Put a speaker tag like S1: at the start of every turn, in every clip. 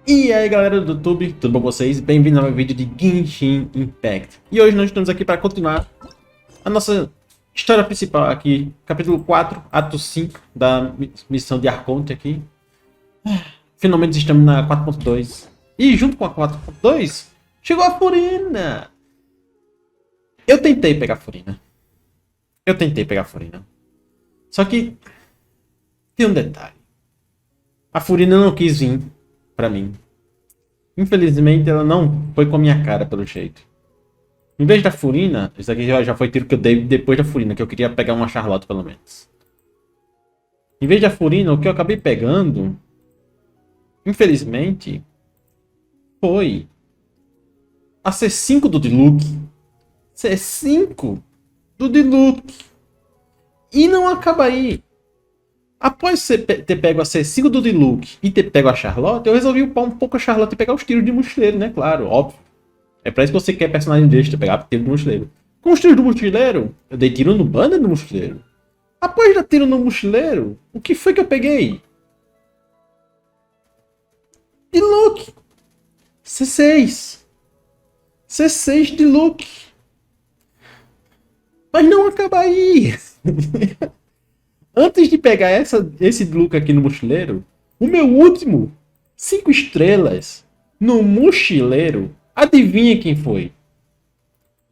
S1: E aí galera do YouTube, tudo bom com vocês? Bem-vindo ao meu vídeo de Genshin Impact. E hoje nós estamos aqui para continuar a nossa história principal aqui, capítulo 4, ato 5 da missão de Arconte aqui. Finalmente estamos na 4.2. E junto com a 4.2, chegou a Furina! Eu tentei pegar a Furina. Só que tem um detalhe. A Furina não quis vir pra mim. Infelizmente ela não foi com a minha cara pelo jeito. Em vez da Furina, isso aqui já foi tiro que eu dei depois da Furina, que eu queria pegar uma Charlotte pelo menos. Em vez da Furina, o que eu acabei pegando, infelizmente, foi a C5 do Diluc. C5 do Diluc. E não acaba aí. Após você ter pego a C5 do Diluc e ter pego a Charlotte, eu resolvi upar um pouco a Charlotte e pegar os tiros de mochileiro, né? Claro, óbvio. É pra isso que você quer personagem deste, pegar tiro do mochileiro. Com os tiros do mochileiro, eu dei tiro no banner do mochileiro. Após dar tiro no mochileiro, o que foi que eu peguei? Diluc! C6! C6 Diluc! Mas não acaba aí! Antes de pegar esse Diluc aqui no mochileiro, o meu último 5 estrelas no mochileiro, adivinha quem foi?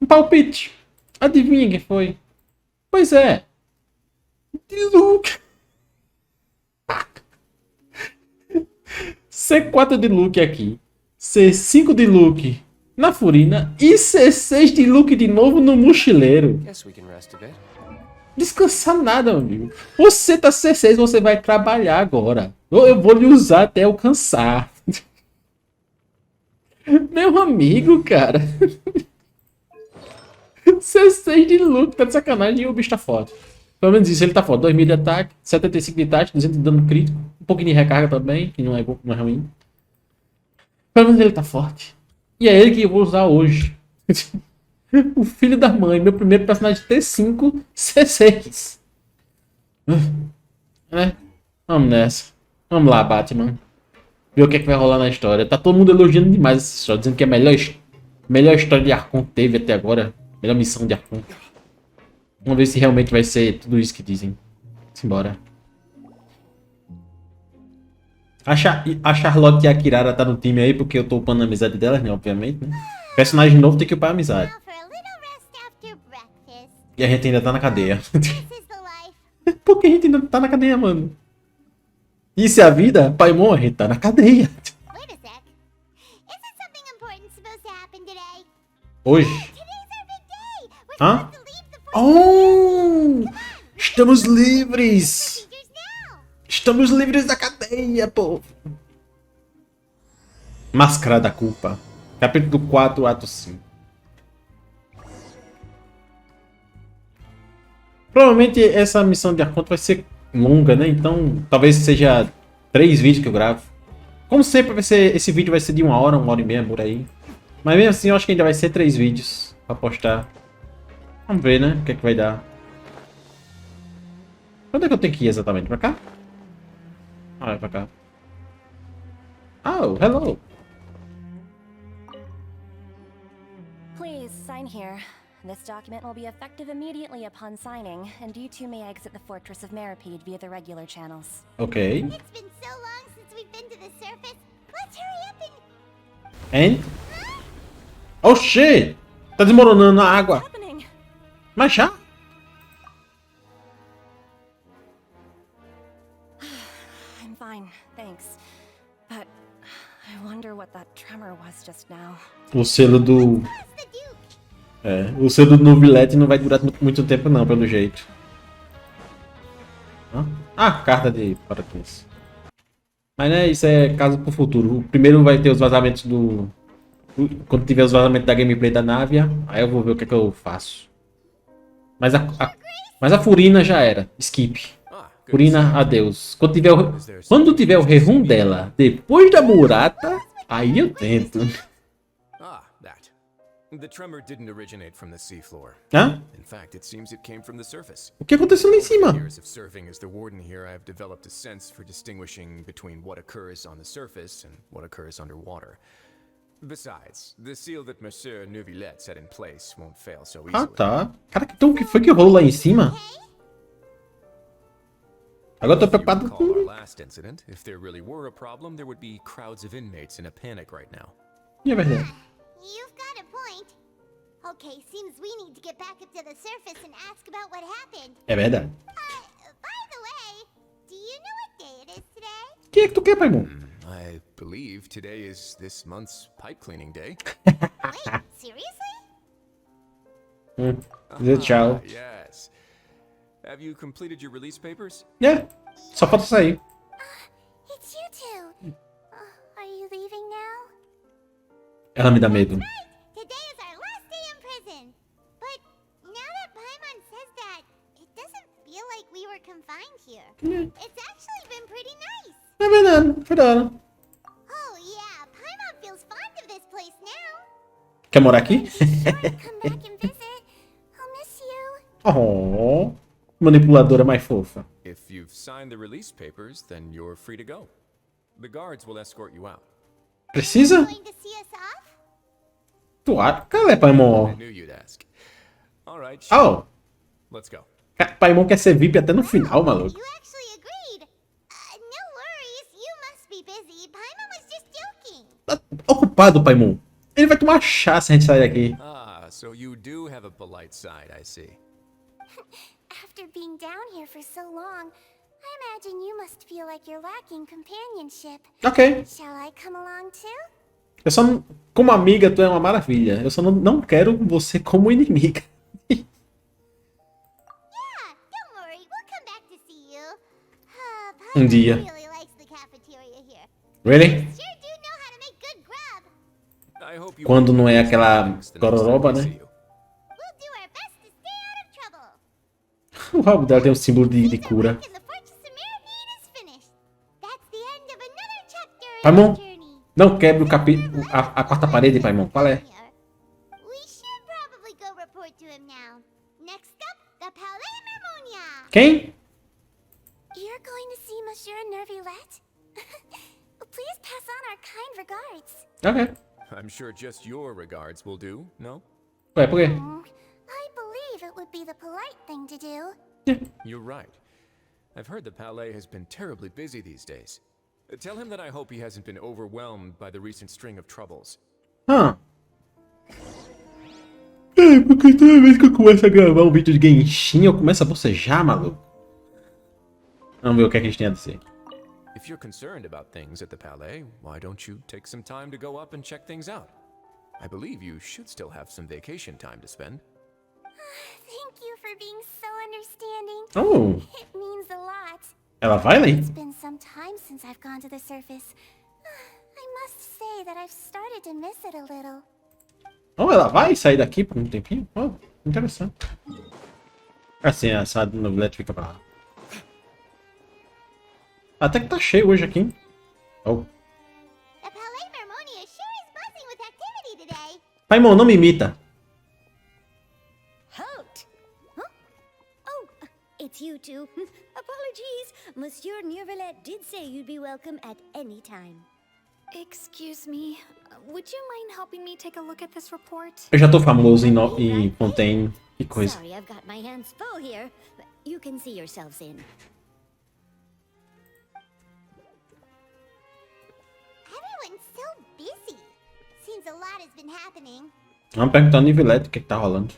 S1: Um palpite. Adivinha quem foi? Pois é. Diluc. C4 Diluc aqui. C5 Diluc na Furina. E C6 Diluc de novo no mochileiro. Descansar nada, meu amigo. Você tá C6, você vai trabalhar agora. Eu vou lhe usar até eu cansar. Meu amigo, cara. C6 de luta, tá de sacanagem e o bicho tá forte. Pelo menos isso, ele tá forte. 2000 de ataque, 75 de tática, 200 de dano crítico. Um pouquinho de recarga também, que não é ruim. Pelo menos ele tá forte. E é ele que eu vou usar hoje. O filho da mãe, meu primeiro personagem T5, C6. Vamos nessa. Vamos lá, Batman. Ver o que é que vai rolar na história. Tá todo mundo elogiando demais essa história, dizendo que é a melhor história de Arconte teve até agora. Melhor missão de Arconte. Vamos ver se realmente vai ser tudo isso que dizem. Simbora. A Charlotte e a Kirara tá no time aí porque eu tô upando a amizade delas, né? Obviamente, né? Personagem novo tem que upar a amizade. E a gente ainda tá na cadeia. Por que a gente ainda tá na cadeia, mano? Isso é a vida? Paimon, a gente tá na cadeia. Hoje? Hã? Oh! Estamos livres! Estamos livres da cadeia, povo! Máscara da culpa. Capítulo 4, ato 5. Provavelmente essa missão de Arconte vai ser longa, né? Então, talvez seja 3 vídeos que eu gravo. Como sempre, esse vídeo vai ser de 1 hora e meia por aí. Mas mesmo assim, eu acho que ainda vai ser 3 vídeos pra postar. Vamos ver, né? O que é que vai dar. Onde é que eu tenho que ir exatamente? Pra cá? Ah, é pra cá. Oh, hello!
S2: Please sign here. This document will be effective immediately upon signing, and you two may exit the Fortress of Meripede via the regular channels.
S1: Ok.
S3: It's been so long since we've been to the surface. Let's hurry up
S1: And... Oh shit! Tá desmoronando a água.
S2: Happening?
S1: Mas já?
S2: I'm fine, thanks. But I wonder what that tremor was just now.
S1: O selo do...
S3: past the Duke.
S1: o selo do Novilete não vai durar muito tempo não, pelo jeito. Carta de parabéns. Mas né, isso é caso pro futuro. O primeiro vai ter os vazamentos do... Quando tiver os vazamentos da gameplay da Navia, aí eu vou ver o que é que eu faço. Mas a Furina já era. Skip. Furina, adeus. Quando tiver o rerun dela depois da Murata, aí eu tento.
S4: The tremor didn't originate from the seafloor.
S1: Hã?
S4: In fact, it seems it came from the surface.
S1: O que aconteceu lá em cima?
S4: Years of serving as the warden here, I have developed a sense for distinguishing between what occurs on the surface and what occurs underwater. Besides, the seal that Monsieur Neuvillette set in place won't fail so
S1: Ah,
S4: easily.
S1: tá. Cara, então o que foi que rolou lá em cima? Agora eu tô
S4: If you
S1: preocupado
S4: recall our
S1: com...
S4: last incident, if there really were a problem, there would be crowds of inmates in a panic right now.
S1: É verdade.
S3: You've got a point. Okay, seems we need to get back up to the surface and ask about what happened.
S1: É verdade.
S3: By the way, do you know what day it is today?
S1: O que é que tu quer, Paimon?
S4: I believe today is this month's pipe cleaning day.
S3: Wait, seriously?
S1: Dizer tchau.
S4: Yes. Have you completed your release papers?
S1: É, só falta sair.
S3: It's you two. Are you leaving now?
S1: Ela me dá medo.
S3: Today is our last day in prison. But now that Paimon says that, it doesn't feel like we were confined here. It's actually been pretty nice.
S1: É verdade, foi da hora.
S3: Oh yeah, Paimon feels fond of this place now.
S1: Quer morar aqui?
S3: Come back and visit. I'll miss you.
S1: Oh, manipuladora mais fofa.
S4: If you've signed the release papers, then you're free to go. The guards will escort you out.
S1: Precisa?
S3: Going to see us off?
S1: Tu acha? Cadê,
S4: I
S1: Paimon?
S4: knew you'd ask. All right, sure.
S1: Oh,
S4: Let's go.
S1: Paimon quer ser VIP até no final, maluco.
S3: You actually agreed. No worries, you must be busy. Paimon was just joking.
S1: Tá ocupado, Paimon. Ele vai tomar chá se a gente sair daqui.
S4: Ah, so you do have a polite side, I see.
S3: After being down here for so long, I imagine you must feel like you're lacking companionship.
S1: Ok.
S3: Shall I come along too?
S1: Eu só não... Como amiga, tu é uma maravilha. Eu só não quero você como inimiga.
S3: Yeah, don't worry, we'll come back to see you. Paimon
S1: dia.
S3: really likes the cafeteria here.
S1: Really?
S3: Sure do know how to make good grub.
S4: I hope you
S1: Quando
S4: won't
S1: não é
S4: make
S1: aquela
S4: mistakes the next time
S1: gororoba,
S4: we
S1: né?
S4: see you.
S3: We'll do our best to stay out of trouble.
S1: O rabo dela tem um símbolo de cura.
S3: And the fortress of Mermaid is finished. That's the end of another chapter in
S1: Paimon,
S3: our journey.
S1: não quebre a quarta parede, Paimon. Qual é?
S3: We should probably go report to him now. Next up, the Palais Mermonia.
S1: Quem?
S3: You're going to see Monsieur Neuvillette? Please pass on our kind regards.
S1: Ok.
S4: I'm sure just your regards will do, no?
S1: Ué, por quê?
S3: I believe it would be the polite thing to do.
S4: You're right. I've heard the Palais has been terribly busy these days. Tell him that I hope he hasn't been overwhelmed by the recent string of troubles.
S1: Ah. É, porque toda vez que eu começo a gravar um vídeo de Genshin, eu começo a bocejar, maluco. Vamos ver o que é que a gente tem a dizer.
S4: If you're concerned about things at the Palais, why don't you take some time to go up and check things out? I believe you should still have some vacation time to spend.
S3: Thank you for being so understanding.
S1: Oh,
S3: It means a lot.
S1: ela vai lá, hein?
S3: It's been some time since I've gone to the surface. I must say that I've started to miss it a little.
S1: Oh, ela vai sair daqui por um tempinho? Oh, interessante. Assim, a sala do Neuvillette fica pra lá. Até que tá cheio hoje aqui, hein? Oh.
S3: The Palais Mermonia sure is buzzing with activity today.
S1: Paimon, não me imita.
S5: Halt! Huh? Oh, it's you two. Apologies. Monsieur Neuvillette did say you'd be welcome at any time.
S6: Excuse me, would you mind helping me take a look at this report?
S1: Eu já tô famoso em Fontaine. Que coisa.
S5: Sorry, I've got my hands full here. You can see yourselves in.
S3: Everyone's so busy. Seems a lot has been happening.
S1: Vamos perguntar ao Neuvillette o que tá rolando.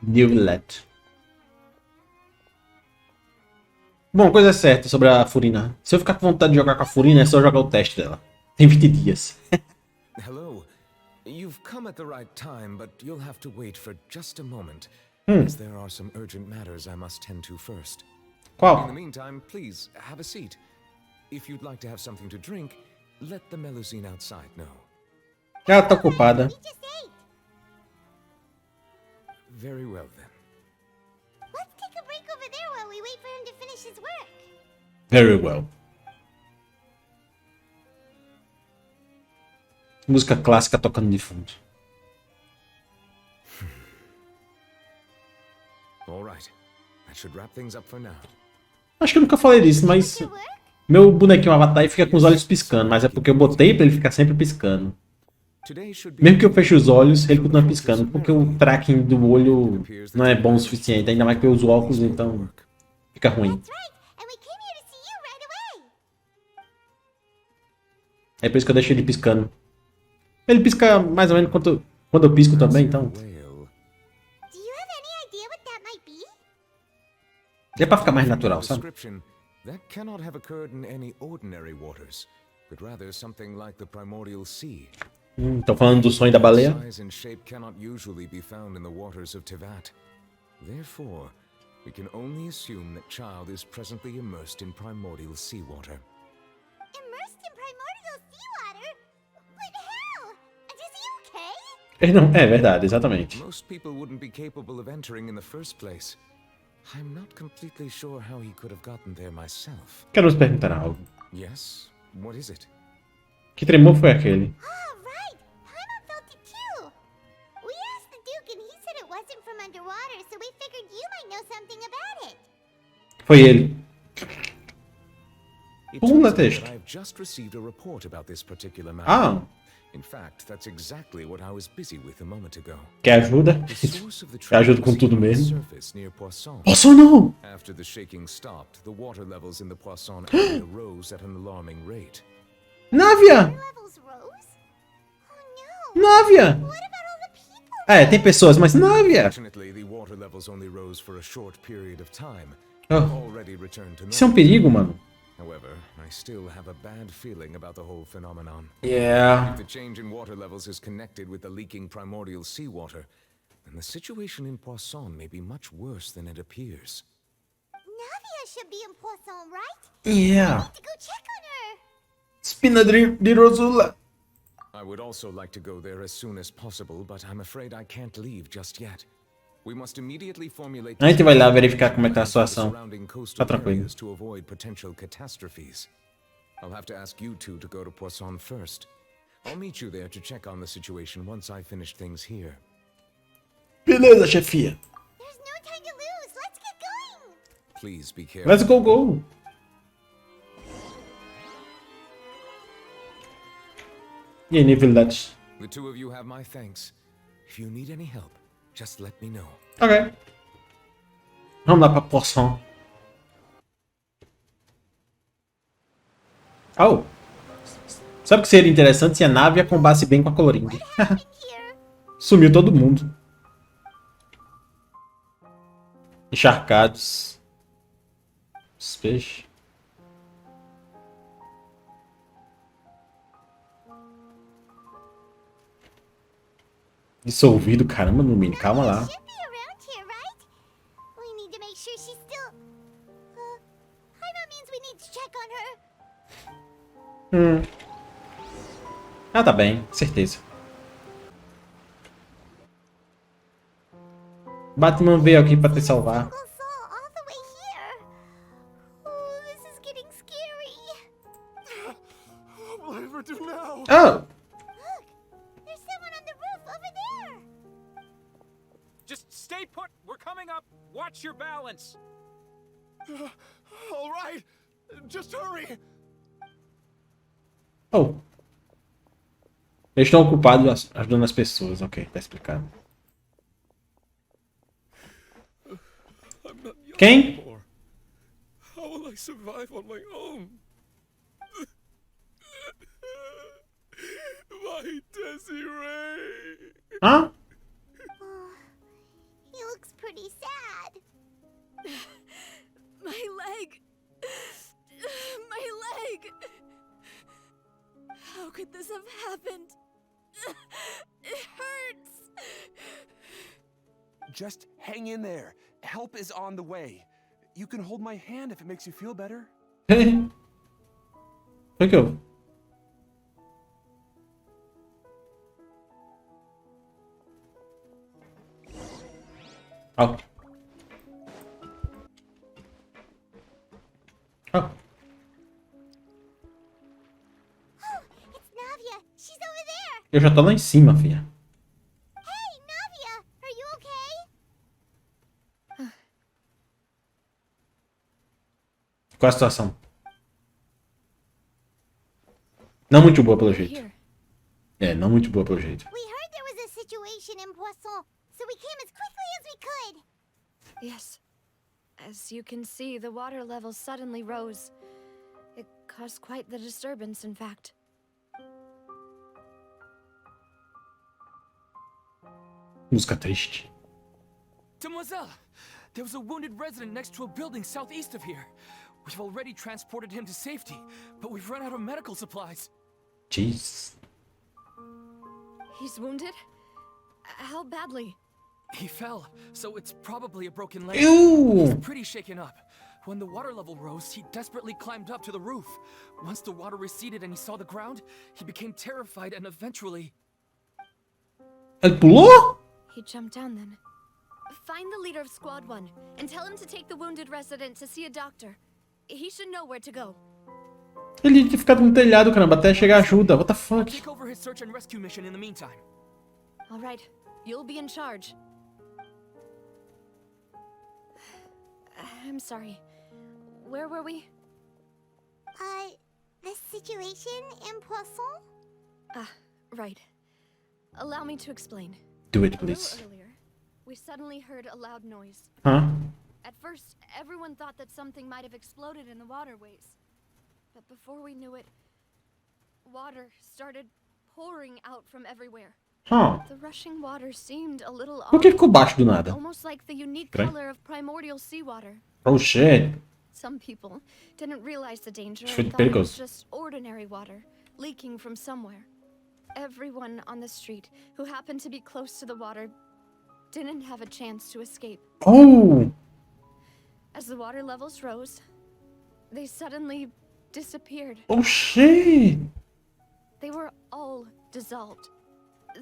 S1: Neuvillette. Bom, coisa certa sobre a Furina. Se eu ficar com vontade de jogar com a Furina, é só jogar o teste dela. Tem 20 dias.
S7: Hello. You've come at the right time, but you'll have to wait for just a moment,
S1: Hmm.
S7: as there are some urgent matters I must tend to first. In the
S1: Qual?
S7: meantime, please, have a seat. If you'd like to have something to drink, let the Melusine outside know.
S1: Ela tá ocupada.
S3: We just ate.
S7: Very well, then.
S3: Let's take a break over there while we wait for him to finish his work.
S1: Very well. Música clássica tocando de fundo.
S7: should wrap things up for now.
S1: Acho que eu nunca falei disso, mas meu bonequinho Avatar fica com os olhos piscando, mas é porque eu botei pra ele ficar sempre piscando.
S7: Today should be
S1: Mesmo que eu feche os olhos, ele continua piscando, porque o tracking do olho não é bom o suficiente, ainda mais que eu uso óculos, então fica ruim.
S3: That's right, and we came here to see you right away.
S1: É por isso que eu deixei ele piscando. Ele pisca mais ou menos quando eu pisco também, então.
S7: whale.
S3: Do you have any idea what that might be?
S1: É pra ficar mais natural, sabe?
S7: Description, that cannot have occurred in any ordinary waters, but rather something like the primordial sea.
S1: Tô falando do sonho da baleia.
S7: Size and shape cannot usually be found in the waters of Tivat. Therefore, we can only assume that child is presently immersed in primordial seawater.
S3: Immersed in primordial seawater? But how? And is he okay?
S1: Ele não... É verdade, exatamente.
S7: Most people wouldn't be capable of entering in the first place. I'm not completely sure how he could have gotten there myself.
S1: Quero nos perguntar algo.
S7: Yes? What is it?
S1: Que tremor foi aquele?
S3: Ah, right. Paimon felt it too. We asked the Duke and he said it wasn't from underwater, so we figured you might know something about it.
S1: Foi ele.
S7: It
S1: Pula
S7: turns out
S1: texto.
S7: that I've just received a report about this particular matter.
S1: Ah,
S7: In fact, that's exactly what I was busy with a moment ago.
S1: quer ajuda?
S7: The source of the
S1: Eu ajudo com
S7: was
S1: tudo
S7: on the
S1: mesmo.
S7: surface near Poisson.
S1: Posso não!
S7: After the shaking stopped, the water levels in the Poisson area rose at an alarming rate.
S1: Navia!
S3: Levels rose? Oh no.
S1: Navia!
S3: What about all the people?
S1: É, tem pessoas, mas Navia!
S7: Fortunately, the water levels only rose for a short period of time.
S1: Oh,
S7: Already returned to
S1: isso é um
S7: normal.
S1: perigo, mano.
S7: However, I still have a bad feeling about the whole phenomenon.
S1: Yeah.
S7: If the change in water levels is connected with the leaking primordial seawater, then the situation in Poisson may be much worse than it appears.
S3: Navia should be in Poisson, right?
S1: Yeah.
S3: To go check on her.
S1: Espina de Rosula.
S7: I would also like to go there as soon as possible, but I'm afraid I can't leave just yet. We must immediately formulate
S1: A gente vai lá verificar como é que tá a situação.
S7: surrounding coastal
S1: Tá tranquilo.
S7: areas to avoid potential catastrophes. I'll have to ask you two to go to Poisson first. I'll meet you there to check on the situation once I finish things here.
S1: Beleza, chefia.
S3: There's no time to lose. Let's get going.
S7: Please be careful.
S1: Let's go, go. E aí, nivelidades?
S7: The two of you have my thanks. If you need any help, just let me know.
S1: Ok. Vamos lá pra Poisson. Oh. Sabe o que seria interessante se a Navia combasse bem com a Coloring?
S3: Here.
S1: Sumiu todo mundo. Encharcados. Os peixes. Dissolvido, caramba, no mini. Calma lá.
S3: Should be around here, right? We need to make sure she's still. Paimon means we need to check on her.
S1: Ah, tá bem. Certeza. Batman veio aqui pra te salvar.
S3: Uncle Saul all the way here. Oh, this is getting scary.
S4: What will I ever do now?
S1: Oh!
S3: Look, there's someone on the roof over there.
S8: Just stay put. We're coming up. Watch your balance.
S4: All right, just hurry.
S1: Oh. Eles estão ocupados ajudando as pessoas. Ok, tá explicado.
S4: I'm not young
S1: Quem?
S4: anymore. How will I survive on my own? My Desiree.
S1: Hã?
S3: He looks pretty sad.
S6: My leg. My leg. How could this have happened? It hurts.
S9: Just hang in there. Help is on the way. You can hold my hand if it makes you feel better.
S1: Foi que eu. Oh. Oh.
S3: Oh, it's Navia. She's over there.
S1: Eu já tô lá em cima, filha.
S3: Hey, Navia, are you okay?
S1: Qual a situação? Não muito boa pelo jeito.
S2: Here.
S1: É, não muito boa pelo jeito.
S3: We heard there was a situation in Poisson, so we came as quickly as we could.
S6: Yes. As you can see, the water level suddenly rose. It caused quite the disturbance, in fact.
S1: Música triste.
S9: Demoiselle, there was a wounded resident next to a building southeast of here. We've already transported him to safety, but we've run out of medical supplies.
S1: Jeez.
S6: He's wounded? How badly?
S9: He fell, so it's probably a broken leg.
S1: Ew.
S9: He's pretty shaken up. When the water level rose, he desperately climbed up to the roof. Once the water receded and he saw the ground, he became terrified and eventually...
S1: Ele pulou?
S6: He jumped down then. Find the leader of Squad 1 and tell him to take the wounded resident to see a doctor. He should know where to go.
S1: Ele tinha ficado no telhado, caramba, até chegar ajuda. What the fuck?
S9: Take over his search and rescue mission in the meantime.
S6: All right, you'll be in charge. I'm sorry. Where were we?
S3: The situation in Poisson?
S6: Ah, right. Allow me to explain.
S1: Do it,
S6: A
S1: please.
S6: little earlier, we suddenly heard a loud noise.
S1: Huh?
S6: At first, everyone thought that something might have exploded in the waterways. But before we knew it, water started pouring out from everywhere.
S1: Huh.
S6: The rushing water seemed a little
S1: Por que
S6: odd,
S1: ficou baixo do nada?
S6: almost like the unique
S1: Estranho.
S6: color of primordial seawater.
S1: Oh shit.
S6: Some people didn't realize the danger
S1: Foi
S6: and thought it was
S1: perigoso.
S6: just ordinary water leaking from somewhere. Everyone on the street who happened to be close to the water didn't have a chance to escape.
S1: Oh.
S6: As the water levels rose, they suddenly disappeared.
S1: Oh shit.
S6: They were all dissolved.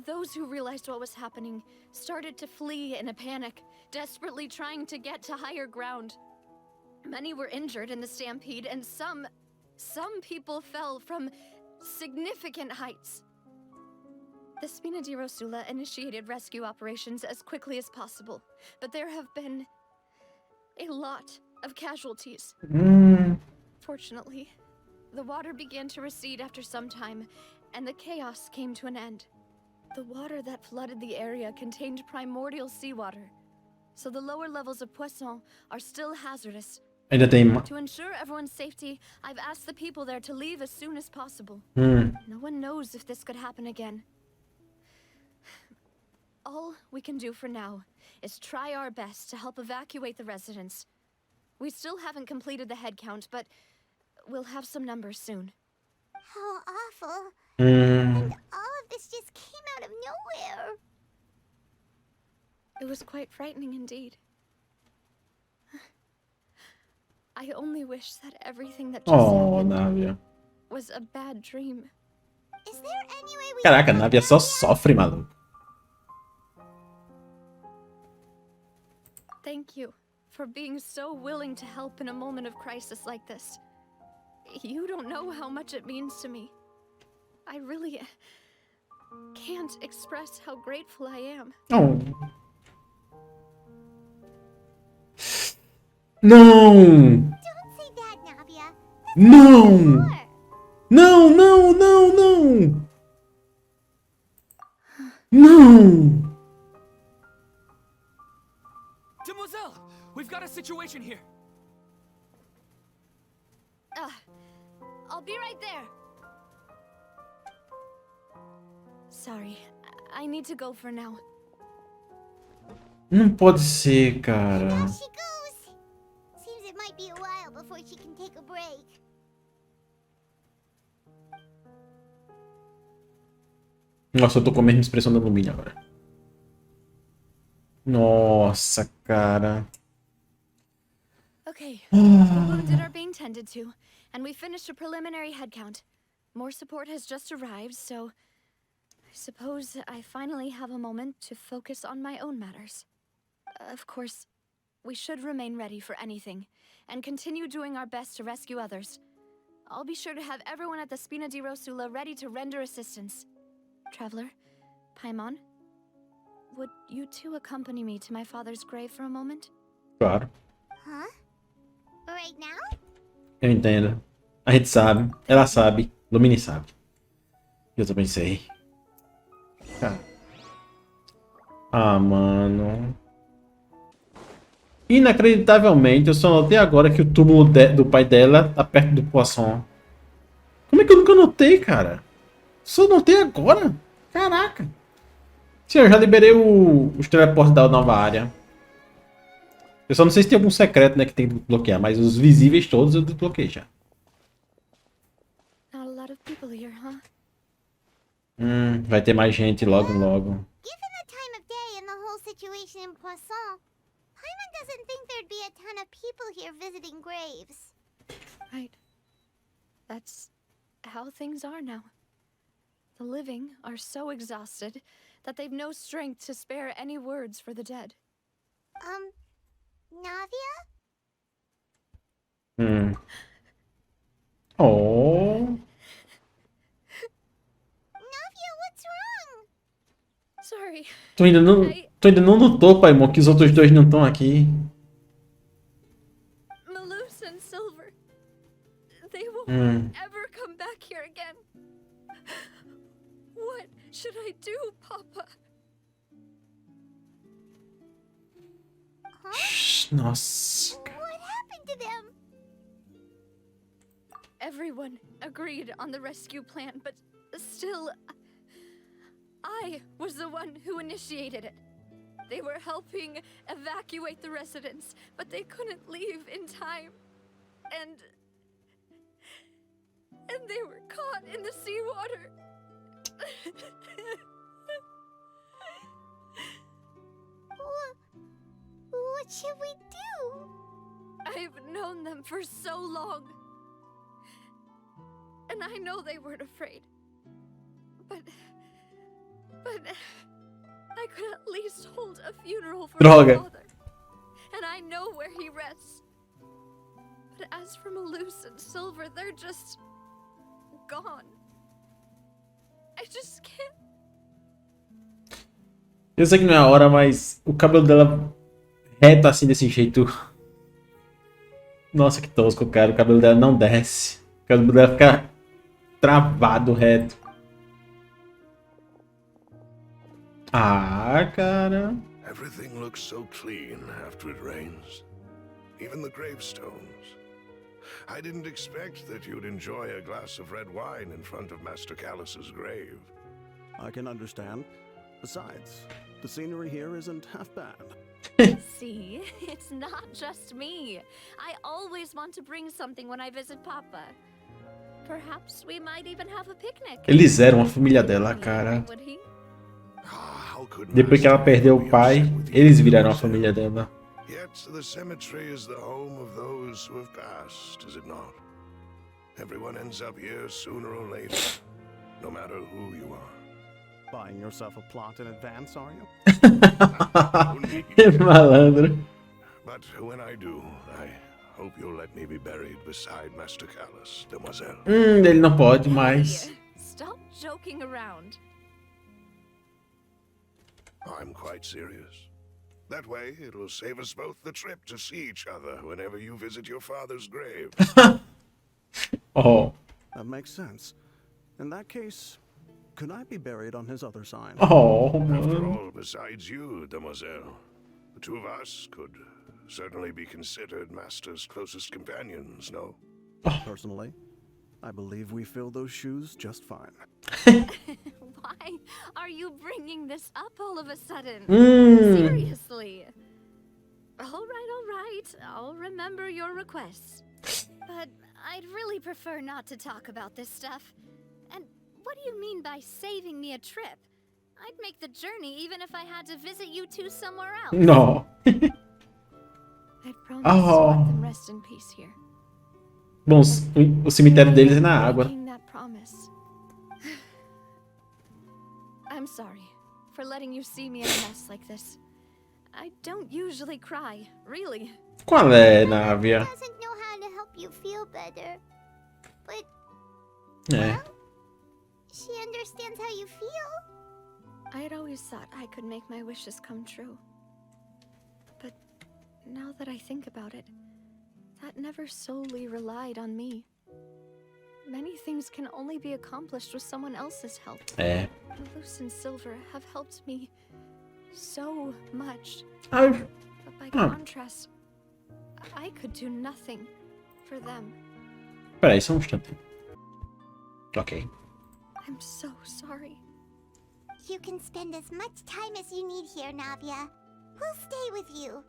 S6: Those who realized what was happening started to flee in a panic, desperately trying to get to higher ground. Many were injured in the stampede, and some people fell from significant heights. The Spina di Rosula initiated rescue operations as quickly as possible, but there have been a lot of casualties. Fortunately, the water began to recede after some time, and the chaos came to an end. The water that flooded the area contained primordial seawater, so the lower levels of Poisson are still hazardous.
S1: Ainda tem.
S6: To ensure everyone's safety, I've asked the people there to leave as soon as possible. No one knows if this could happen again. All we can do for now is try our best to help evacuate the residents. We still haven't completed the head count, but we'll have some numbers soon.
S3: How awful. And all of this just came out of nowhere.
S6: It was quite frightening indeed. I only wish that everything that just
S1: Oh,
S6: happened
S1: Navia.
S6: was a bad dream.
S3: Is there any way we
S1: Caraca,
S3: can
S1: Navia só sofre, maluco.
S6: Thank you for being so willing to help in a moment of crisis like this. You don't know how much it means to me. I really can't express how grateful I am.
S1: Oh. Não!
S3: Don't say that, Navia.
S1: Não! Não, não, não, não! Não!
S9: Demoiselle, we've got a situation here.
S6: I'll be right there. Sorry, I need to go for now.
S1: Não pode ser, cara.
S3: There she goes. Seems it might be a while before she can take a break.
S1: Nossa, eu tô com a mesma expressão da Lumina agora. Nossa, cara.
S6: Okay, the wounded are being tended to, and we finished a preliminary head count. More support has just arrived, so I suppose I finally have a moment to focus on my own matters. Of course, we should remain ready for anything, and continue doing our best to rescue others. I'll be sure to have everyone at the Spina di Rosula ready to render assistance. Traveler, Paimon, would you two accompany me to my father's grave for a moment?
S1: Claro.
S3: Huh? Right now?
S1: Eu entendo. A gente sabe. Ela sabe. Lumine sabe. Eu também sei. Cara. Ah, mano. Inacreditavelmente, eu só notei agora que o túmulo do pai dela tá perto do Poisson. Como é que eu nunca notei, cara? Só notei agora? Caraca. Sim, eu já liberei os teleportes da nova área. Eu só não sei se tem algum secreto, né, que tem que desbloquear, mas os visíveis todos eu desbloqueei já.
S6: Not a lot of people here, huh?
S1: Vai ter mais gente logo, logo.
S3: Given the time of day and the whole situation in Poisson, Paimon doesn't think there'd be a ton of people here visiting graves.
S6: Right. That's how things are now. The living are so exhausted that they've no strength to spare any words for the dead.
S3: Navia?
S1: Oh.
S3: Navia, what's wrong?
S6: Sorry.
S1: Tu ainda não notou, Paimon, que os outros dois não estão aqui.
S6: Malus and Silver. They won't ever come back here again. What should I do, Papa?
S1: Nossa.
S3: What happened to them?
S6: Everyone agreed on the rescue plan, but still, I was the one who initiated it. They were helping evacuate the residents, but they couldn't leave in time. And they were caught in the seawater.
S3: What should we do?
S6: I've known them for so long. And I know they weren't afraid. But I could at least hold a funeral for my father. And I know where he rests. But as for Malus and Silver, they're just gone. I just can't.
S1: Eu sei que não é a hora, mas o cabelo dela reto assim desse jeito. Nossa, que tosco, cara. O cabelo dela não desce. O cabelo dela fica travado reto. Ah, cara.
S10: Everything looks so clean after it rains. Even the gravestones. I didn't expect that you'd enjoy a glass of red wine in front of Master Callus's grave.
S11: I can understand. Besides, the scenery here isn't half bad.
S6: See, it's not just me. I always want to bring something when I visit Papa. Perhaps we might even have a picnic.
S1: Eles eram a família dela, cara. Depois que ela perdeu o pai, eles viraram a família dela.
S10: Yet the cemetery is the home of those who have passed, is it not? Everyone ends up here sooner or later, no matter who you are.
S11: Buying yourself a plot in advance, are you?
S1: Malandro.
S10: But when I do, I hope you'll let me be buried beside Master Callus, demoiselle.
S1: Ele não pode mais.
S6: Stop joking around.
S10: I'm quite serious. That way, it'll save us both the trip to see each other whenever you visit your father's grave.
S1: Oh.
S11: That makes sense. In that case, could I be buried on his other side?
S1: Oh,
S10: After all, besides you, demoiselle, the two of us could certainly be considered Master's closest companions, no?
S11: Personally, I believe we fill those shoes just fine.
S6: Why are you bringing this up all of a sudden? Seriously. All right. I'll remember your requests.
S5: But I'd really prefer not to talk about this stuff. And what do you mean by saving me a trip? I'd make the journey even if I had to visit you two somewhere else.
S1: No.
S6: I promise to let them rest in peace here.
S1: Bom, o cemitério deles é na água.
S6: That promise. I'm sorry for letting you see me in a mess like this. I don't usually cry, really.
S1: Qual é, Navia?
S3: Doesn't know how to help you feel better. But
S1: É.
S3: she understands how you feel.
S6: I had always thought I could make my wishes come true. But now that I think about it, that never solely relied on me. Many things can only be accomplished with someone else's help. Malus and Silver have helped me so much. But by contrast, I could do nothing for them.
S1: Peraí, só um instante. Ok.
S6: I'm so sorry.
S3: You can spend as much time as you need here, Navia. We'll stay with you.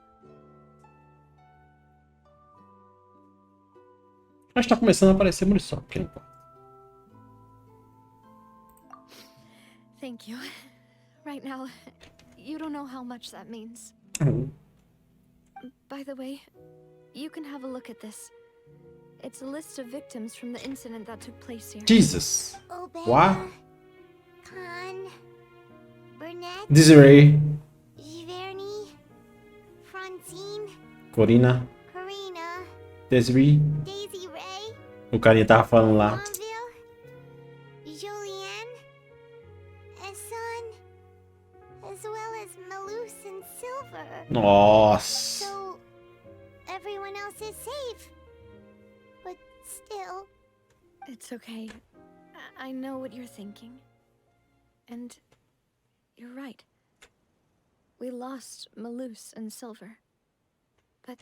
S1: Mas tá começando a aparecer munição, que não importa.
S6: Thank you. Right now, you don't know how much that means. By the way, you can have a look at this. It's a list of victims from the incident that took place here.
S1: Jesus.
S3: Obey.
S1: What?
S3: Khan. Burnett.
S1: Desiree.
S3: Giverny. Francine.
S1: Corina.
S3: Karina.
S1: Desiree.
S3: Daisy Ray.
S1: O carinha tava falando lá.
S3: Monville. Julianne. Esson. As well as Malus and Silver.
S1: Nossa.
S3: So, everyone else is safe. But still...
S6: It's okay. I know what you're thinking. And you're right. We lost Malus and Silver. But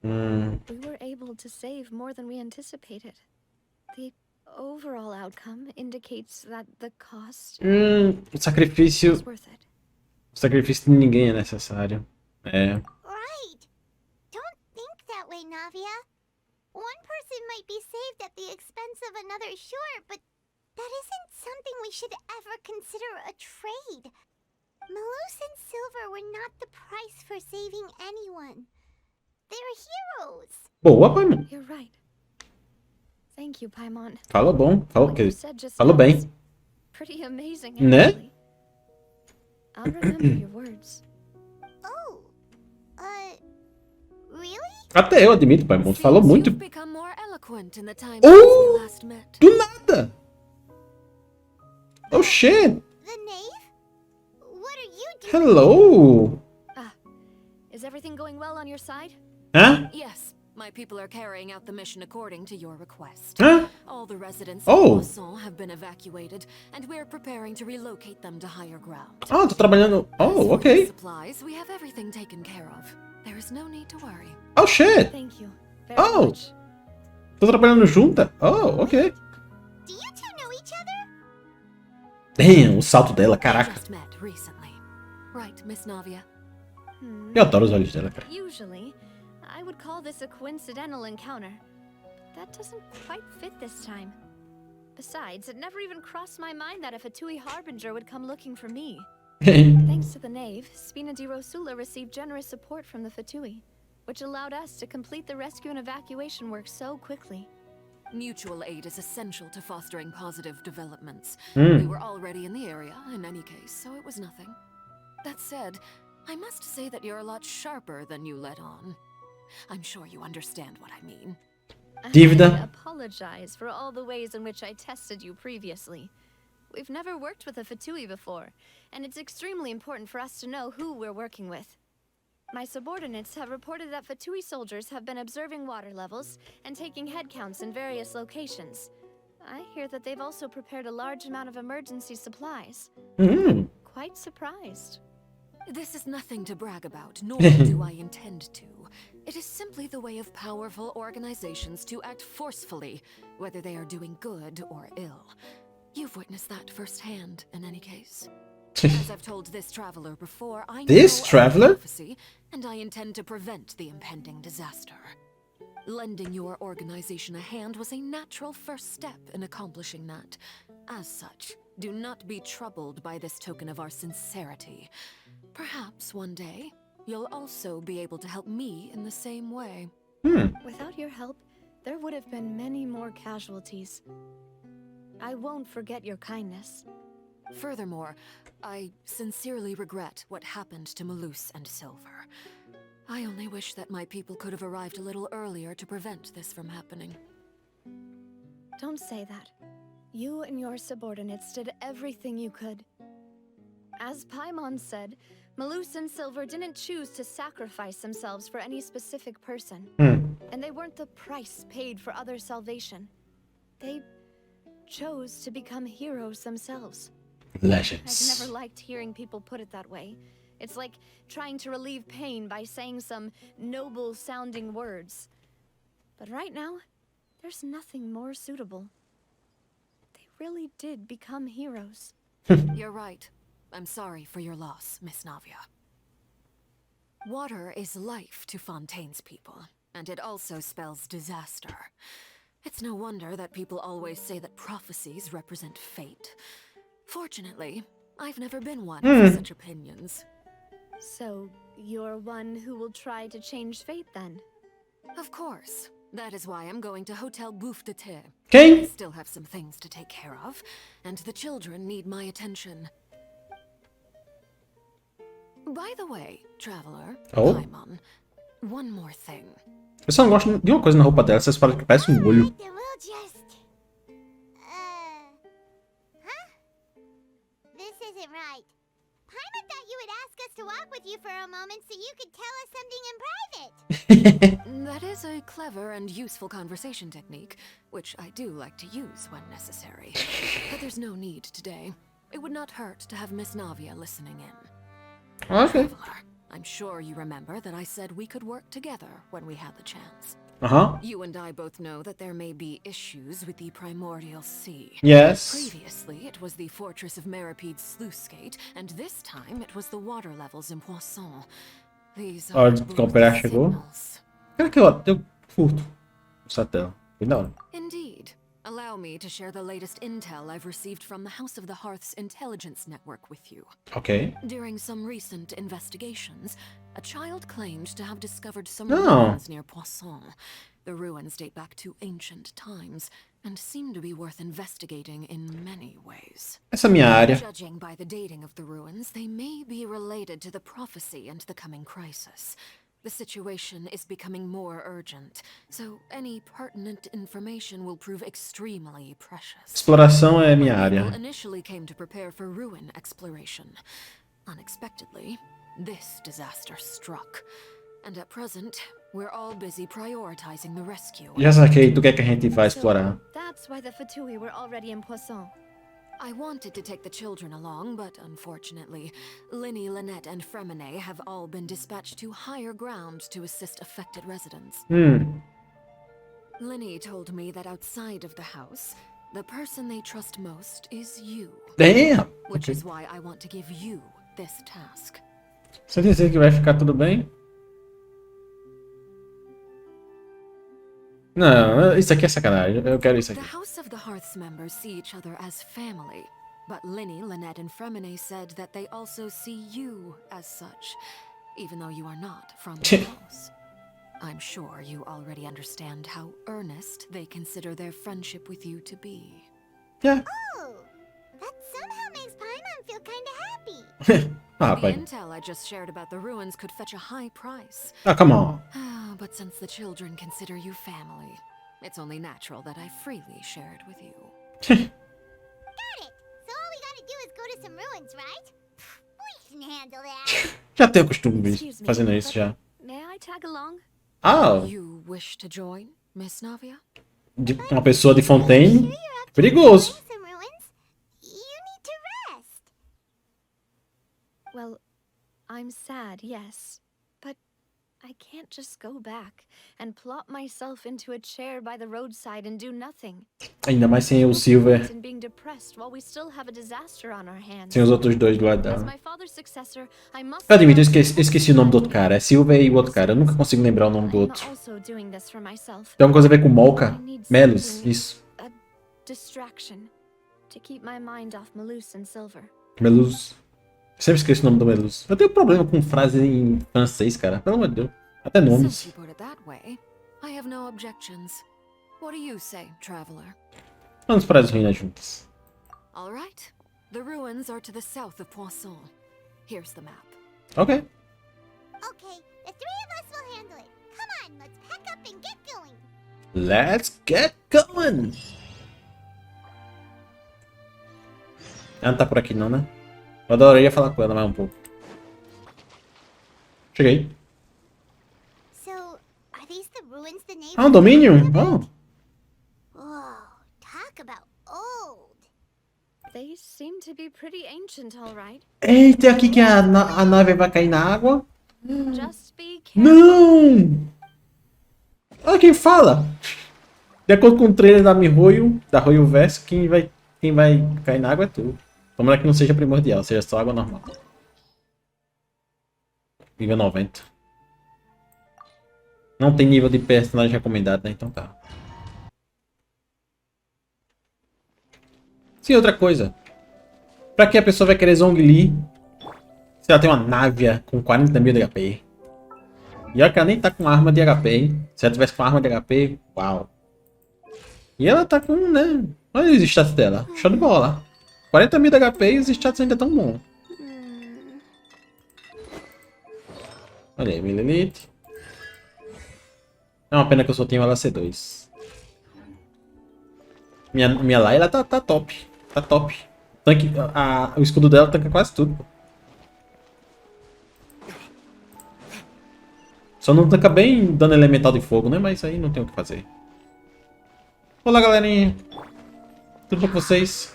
S6: we were able to save more than we anticipated. The overall outcome indicates that the cost
S1: O sacrifício...
S6: is worth it.
S1: O sacrifício de ninguém é necessário. É.
S3: Right! Don't think that way, Navia. One person might be saved at the expense of another, sure, but that isn't something we should ever consider a trade. Malus and Silver were not the price for saving anyone. They're heroes.
S1: Boa, Paimon.
S6: You're right. Thank you, Paimon.
S1: Falou bom. Falou
S6: What
S1: que
S6: you said just
S1: falou
S6: now
S1: bem.
S6: is pretty amazing,
S1: Né?
S6: actually. I'll remember your words.
S3: Oh, really?
S1: Até eu admito, Paimon. Tu falou muito.
S2: You've become more eloquent in the time
S1: Oh!
S2: since we last met.
S1: Do nada. Oh shit.
S3: The knave? What are you doing?
S1: Hello.
S6: Is everything going well on your side?
S1: Hã?
S2: Yes, my people are carrying out the mission according to your request.
S1: Hã?
S2: All the residents
S1: Oh.
S2: of Poisson have been evacuated, and we're preparing to relocate them to higher ground.
S1: Ah, tô trabalhando.
S2: As
S1: Oh,
S2: for
S1: ok.
S2: the supplies, we have everything taken care of. There is no need to worry.
S1: Oh shit.
S6: Thank you very
S1: Oh.
S6: much.
S1: Tô trabalhando junta? Oh, ok.
S3: Do you two know each other?
S1: Damn, o salto dela,
S2: We
S1: caraca.
S2: just met recently. Right, Miss Navia?
S1: Eu adoro os olhos dela, cara.
S6: Usually, I would call this a coincidental encounter. That doesn't quite fit this time. Besides, it never even crossed my mind that a Fatui Harbinger would come looking for me. Thanks to the Knave, Spina di Rosula received generous support from the Fatui, which allowed us to complete the rescue and evacuation work so quickly.
S2: Mutual aid is essential to fostering positive developments.
S1: Mm.
S2: We were already in the area, in any case, so it was nothing. That said, I must say that you're a lot sharper than you let on. I'm sure you understand what I mean.
S1: Dívida.
S6: I apologize for all the ways in which I tested you previously. We've never worked with a Fatui before, and it's extremely important for us to know who we're working with. My subordinates have reported that Fatui soldiers have been observing water levels and taking head counts in various locations. I hear that they've also prepared a large amount of emergency supplies. Quite surprised.
S2: This is nothing to brag about, nor do I intend to. It is simply the way of powerful organizations to act forcefully, whether they are doing good or ill. You've witnessed that firsthand, in any case. As I've told this traveler before, I know
S1: This
S2: of
S1: traveler?
S2: prophecy, and I intend to prevent the impending disaster. Lending your organization a hand was a natural first step in accomplishing that. As such, do not be troubled by this token of our sincerity. Perhaps one day, you'll also be able to help me in the same way.
S6: Without your help, there would have been many more casualties. I won't forget your kindness.
S2: Furthermore, I sincerely regret what happened to Malus and Silver. I only wish that my people could have arrived a little earlier to prevent this from happening.
S6: Don't say that. You and your subordinates did everything you could. As Paimon said, Malus and Silver didn't choose to sacrifice themselves for any specific person. And they weren't the price paid for others' salvation. They chose to become heroes themselves.
S1: Legends.
S6: I've never liked hearing people put it that way. It's like trying to relieve pain by saying some noble-sounding words. But right now, there's nothing more suitable. They really did become heroes.
S2: You're right. I'm sorry for your loss, Miss Navia. Water is life to Fontaine's people, and it also spells disaster. It's no wonder that people always say that prophecies represent fate. Fortunately, I've never been one for such opinions.
S6: So, you're one who will try to change fate then?
S2: Of course. That is why I'm going to Hotel Bouffe de Thé.
S1: Okay.
S2: I still have some things to take care of, and the children need my attention. By the way, Traveler, Paimon, one more thing.
S1: Eu só não gosto de uma coisa na roupa dela, essas paradas que parece um olho.
S3: Then we'll just... Huh? This isn't right. Paimon thought you would ask us to walk with you for a moment so you could tell us something in private.
S2: That is a clever and useful conversation technique, which I do like to use when necessary. But there's no need today. It would not hurt to have Miss Navia listening in.
S1: Okay.
S2: Traveler, I'm sure you remember that I said we could work together when we had the chance. You and I both know that there may be issues with the Primordial Sea.
S1: Yes.
S2: Previously, it was the fortress of Meripede's sluice gate, and this time it was the water levels in Poisson. These are both signals.
S1: Cara, que ó, eu furto o satélite. Bem da hora.
S2: Indeed. Allow me to share the latest intel I've received from the House of the Hearth's intelligence network with you.
S1: Ok.
S2: During some recent investigations, a child claimed to have discovered some ruins near Poisson. The ruins date back to ancient times and seem to be worth investigating in many ways.
S1: Essa é a minha área.
S2: Judging by the dating of the ruins, they may be related to the prophecy and the coming crisis. The situation is becoming more urgent, so any pertinent information will prove extremely precious.
S1: Exploração é minha área.
S2: People initially came to prepare for ruin exploration. Unexpectedly, this disaster struck. And at present, we're all busy prioritizing the rescue.
S1: Já saquei, tu quer que a gente vá explorar.
S6: That's why the Fatui were already in Poisson.
S2: I wanted to take the children along, but unfortunately, Linny, Lynette, and Fremine have all been dispatched to higher ground to assist affected residents. Linny told me that outside of the house, the person they trust most is you.
S1: Damn!
S2: Which is why I want to give you this task.
S1: Você dizer que vai ficar tudo bem? Não, isso aqui é sacanagem. Eu quero isso aqui.
S2: The House of the Hearth's members see each other as family, but Linny, Lynette, and Fremine said that they also see you as such, even though you are not from the house. I'm sure you already understand how earnest they consider their friendship with you to be.
S1: Yeah.
S3: Oh, that somehow makes Paimon feel kinda happy.
S2: The intel I just shared about the ruins could fetch a high price.
S1: Oh, come on.
S2: But since the children consider you family, it's only natural that I freely share it with you.
S3: Got it! So all we gotta do is go to some ruins, right? We can handle that.
S1: Já tenho costume de fazendo isso já.
S6: May I tag along?
S2: You wish to join, Miss Navia?
S1: De uma pessoa de Fontaine? Perigoso.
S3: Some ruins? You need to rest.
S6: Well, I'm sad, yes. But I can't just go back and plop myself into a chair by the roadside and do nothing.
S1: Ainda mais sem o Silver.
S6: And being depressed while we still have a disaster on our hands.
S1: Sem os outros dois do lado
S6: As
S1: dela.
S6: my father's successor, I must.
S1: Eu admito, eu esqueci o nome do outro cara. É Silver e o outro cara. Eu nunca consigo lembrar o nome do
S6: I'm
S1: outro.
S6: also doing this for myself.
S1: Tem alguma coisa a ver com Molca? Melos, isso.
S6: A distraction to keep my mind off Malus and Silver.
S1: Melus. Sempre esqueço o nome do Melus. Eu tenho problema com frases em francês, cara. Pelo amor de Deus. Até
S2: Since
S1: nomes.
S2: you put it that way, I have no objections. What do you say, traveler?
S1: Vamos para as ruínas juntas.
S2: All right. The ruins are to the south of Poisson. Here's the map.
S1: Ok.
S3: Okay, the three of us will handle it. Come on, let's pack up and get going.
S1: Let's get going! Ela não tá por aqui não, né? Eu adoraria falar com ela mais um pouco. Cheguei.
S3: So, are these the ruins the neighbors?
S1: Ah, um domínio? Oh.
S3: Whoa, talk about old.
S6: They seem to be pretty ancient, all right.
S1: Eita, aqui que a nave vai cair na água.
S6: Just be careful.
S1: Não! Olha quem fala. De acordo com o trailer da Mihoyo, da Royo Verso, quem vai cair na água é tu. Tomara que não seja primordial, seja só água normal. Nível 90. Não tem nível de personagem recomendado, né? Então tá. Sim, outra coisa. Pra que a pessoa vai querer Zhongli se ela tem uma Navia com 40 mil de HP? E olha que ela nem tá com arma de HP, hein? Se ela tivesse com arma de HP, uau. E ela tá com, né? Olha os status dela. Show de bola. 40 mil de HP e os status ainda tão bons. Olha aí, Milelite. É uma pena que eu só tenho ela C2. Minha Layla tá top. Tá top. Tanque, o escudo dela tanca quase tudo. Só não tanca bem dano elemental de fogo, né? Mas aí não tem o que fazer. Olá, galerinha. Tudo bom com vocês?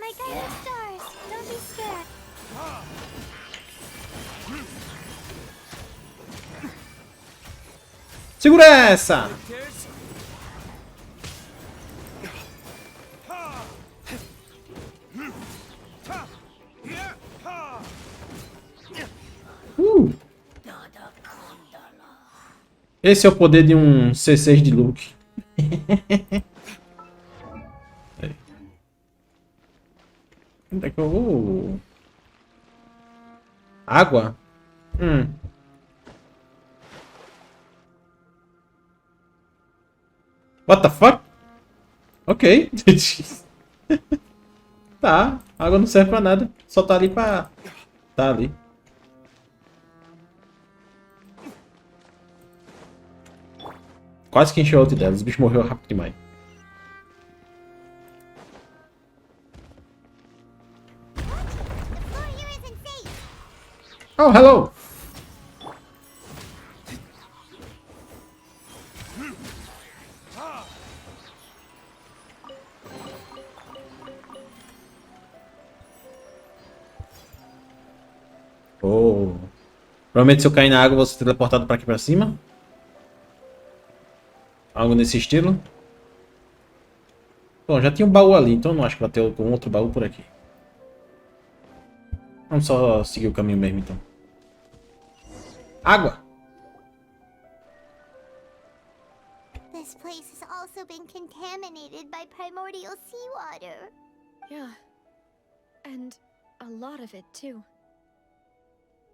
S3: My guiding stars, don't be scared.
S1: Segura essa! Esse é o poder de um C6 de Luke. Onde é que eu vou? Água? What the fuck? Ok. Tá, água não serve pra nada. Só tá ali pra... Tá ali. Quase que encheu a ult dela. Os bichos morreu rápido demais. Oh, hello! Oh. Provavelmente se eu cair na água, eu vou ser teleportado pra aqui pra cima. Algo nesse estilo. Bom, já tinha um baú ali, então eu não acho que vai ter um outro baú por aqui. Vamos só seguir o caminho mesmo, então. Água!
S3: This place has also been contaminated by primordial seawater.
S6: Yeah. And a lot of it, too.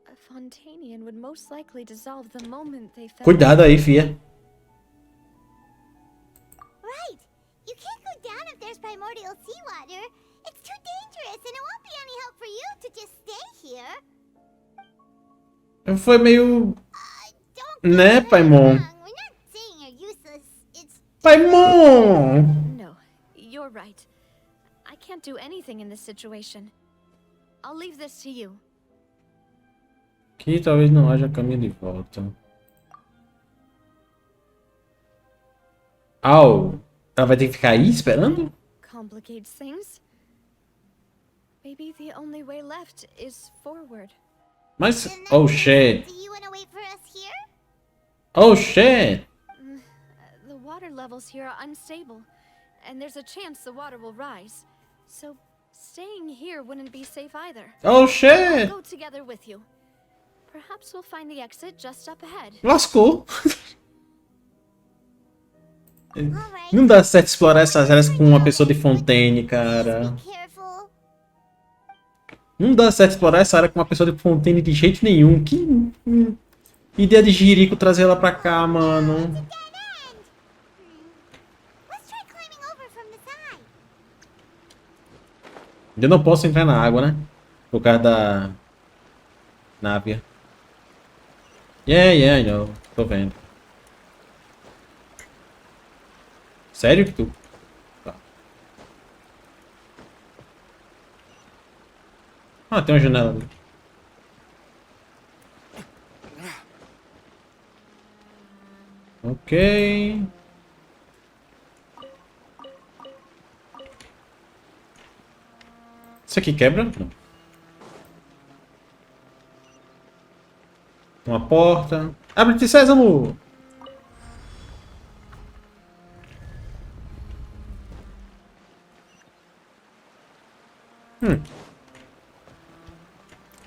S6: A Fontanian would most likely dissolve the moment they fell.
S1: Cuidado aí, fia.
S3: Right! You can't go down if there's primordial seawater. It's too dangerous and it won't be any help for you to just stay here.
S1: Foi meio... Né, Paimon?
S3: We're not saying you're useless. It's...
S1: Paimon!
S6: No, you're right. I can't do anything in this situation. I'll leave this to you.
S1: Aqui talvez não haja caminho de volta. Au! Ela vai ter que ficar aí esperando?
S6: Complicates things. Maybe the only way left is forward.
S1: Mas... Oh, shit!
S3: Do you want to wait for us here?
S1: Oh, shit!
S6: The water levels here are unstable, and there's a chance the water will rise. So, staying here wouldn't be safe either.
S1: Oh, shit!
S6: I'll go together with you. Perhaps we'll find the exit just up ahead.
S1: Lascou! Não dá certo explorar essas áreas com uma pessoa de Fontaine, cara. Não dá certo explorar essa área com uma pessoa de Fontaine de jeito nenhum. Que ideia de jirico trazer ela pra cá, mano. Eu não posso entrar na água, né? Por causa da... Navia. Yeah, I know. Tô vendo. Sério que tu... Tá. Ah, tem uma janela ali. Ok. Isso aqui quebra? Não. Uma porta. Abre-te, Sésamo!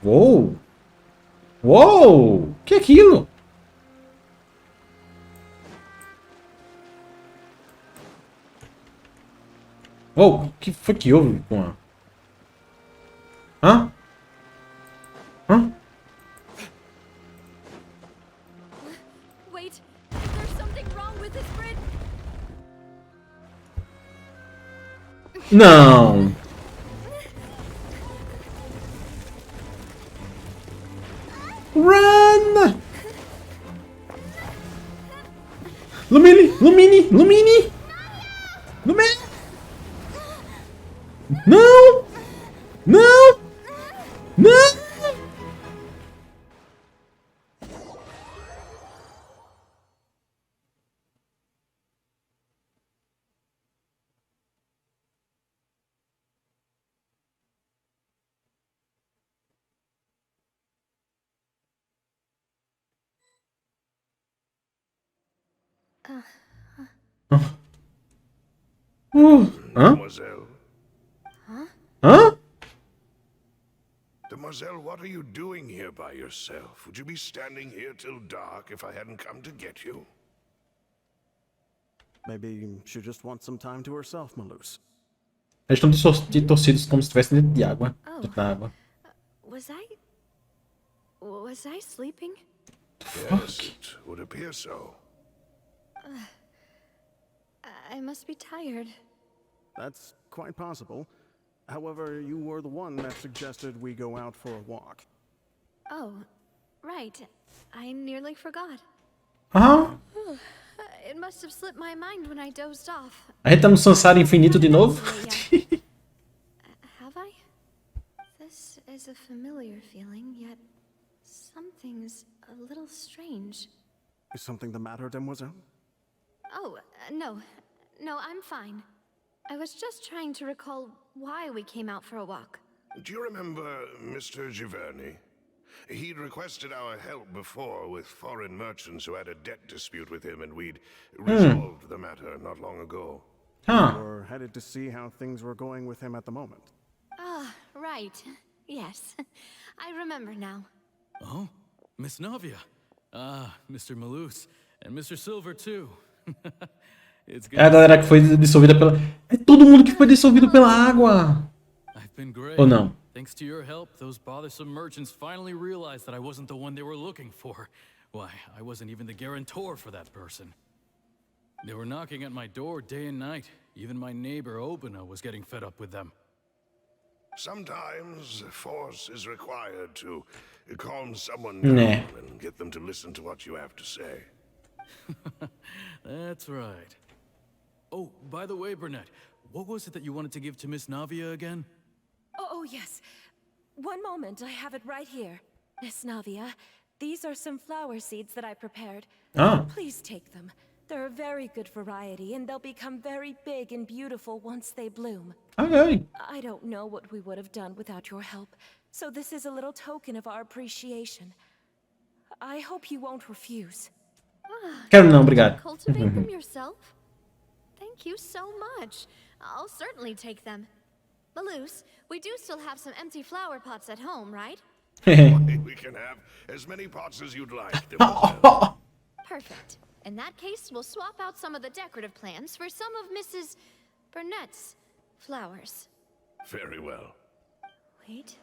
S1: Uou! Uou! Que é aquilo? Uou! O que foi que houve com a... Hã? Hã?
S6: Wait, there's something wrong with this bridge.
S1: Não! Run! Lumini! Lumini! Lumini! Lumini! Não! Não! Não! Hã?
S10: Mademoiselle.
S1: Hã?
S10: Mademoiselle, what are you doing here by yourself? Would you be standing here till dark if I hadn't come to get you?
S11: Maybe she just wants some time to herself, Malus.
S1: Eles estão torcidos como se estivessem dentro de água. Dentro da água.
S6: Was I sleeping?
S10: Yes, it would appear so.
S6: I must be tired.
S11: That's quite possible. However, you were the one that suggested we go out for a walk.
S6: Oh, right. I nearly forgot.
S1: Aham.
S6: It must have slipped my mind when I dozed off.
S1: A gente tá no Sansara infinito de novo?
S6: Have I? This is a familiar feeling, yet something's a little strange.
S11: Is something the matter, Demoiselle?
S6: Oh, no. No, I'm fine. I was just trying to recall why we came out for a walk.
S10: Do you remember Mr. Giverny? He'd requested our help before with foreign merchants who had a debt dispute with him, and we'd resolved the matter not long ago.
S1: Huh.
S11: We're headed to see how things were going with him at the moment.
S6: Ah, right. Yes. I remember now.
S9: Oh, Miss Navia. Ah, Mr. Malus. And Mr. Silver, too. It's good.
S1: É a galera que foi dissolvida pela... É todo mundo que foi dissolvido pela água!
S9: I've been great.
S1: Ou não?
S9: Thanks to your help, those bothersome merchants finally realized that I wasn't the one they were looking for. Why, I wasn't even the guarantor for that person. They were knocking at my door day and night. Even my neighbor, Obina, was getting fed up with them.
S10: Sometimes force is required to calm someone down and get them to listen to what you have to say.
S9: That's right. Oh, by the way, Burnett, what was it that you wanted to give to Miss Navia again?
S12: Oh, yes. One moment, I have it right here. Miss Navia, these are some flower seeds that I prepared.
S1: Ah.
S12: Please take them. They're a very good variety, and they'll become very big and beautiful once they bloom.
S1: Okay.
S12: I don't know what we would have done without your help, so this is a little token of our appreciation. I hope you won't refuse.
S1: Quero não, obrigado.
S6: Cultivate them yourself? Thank you so much. I'll certainly take them. Malus, we do still have some empty flower pots at home, right?
S10: We can have as many pots as you'd like.
S6: Perfect. In that case, we'll swap out some of the decorative plants for some of Mrs. Burnett's flowers.
S10: Very well.
S6: Wait.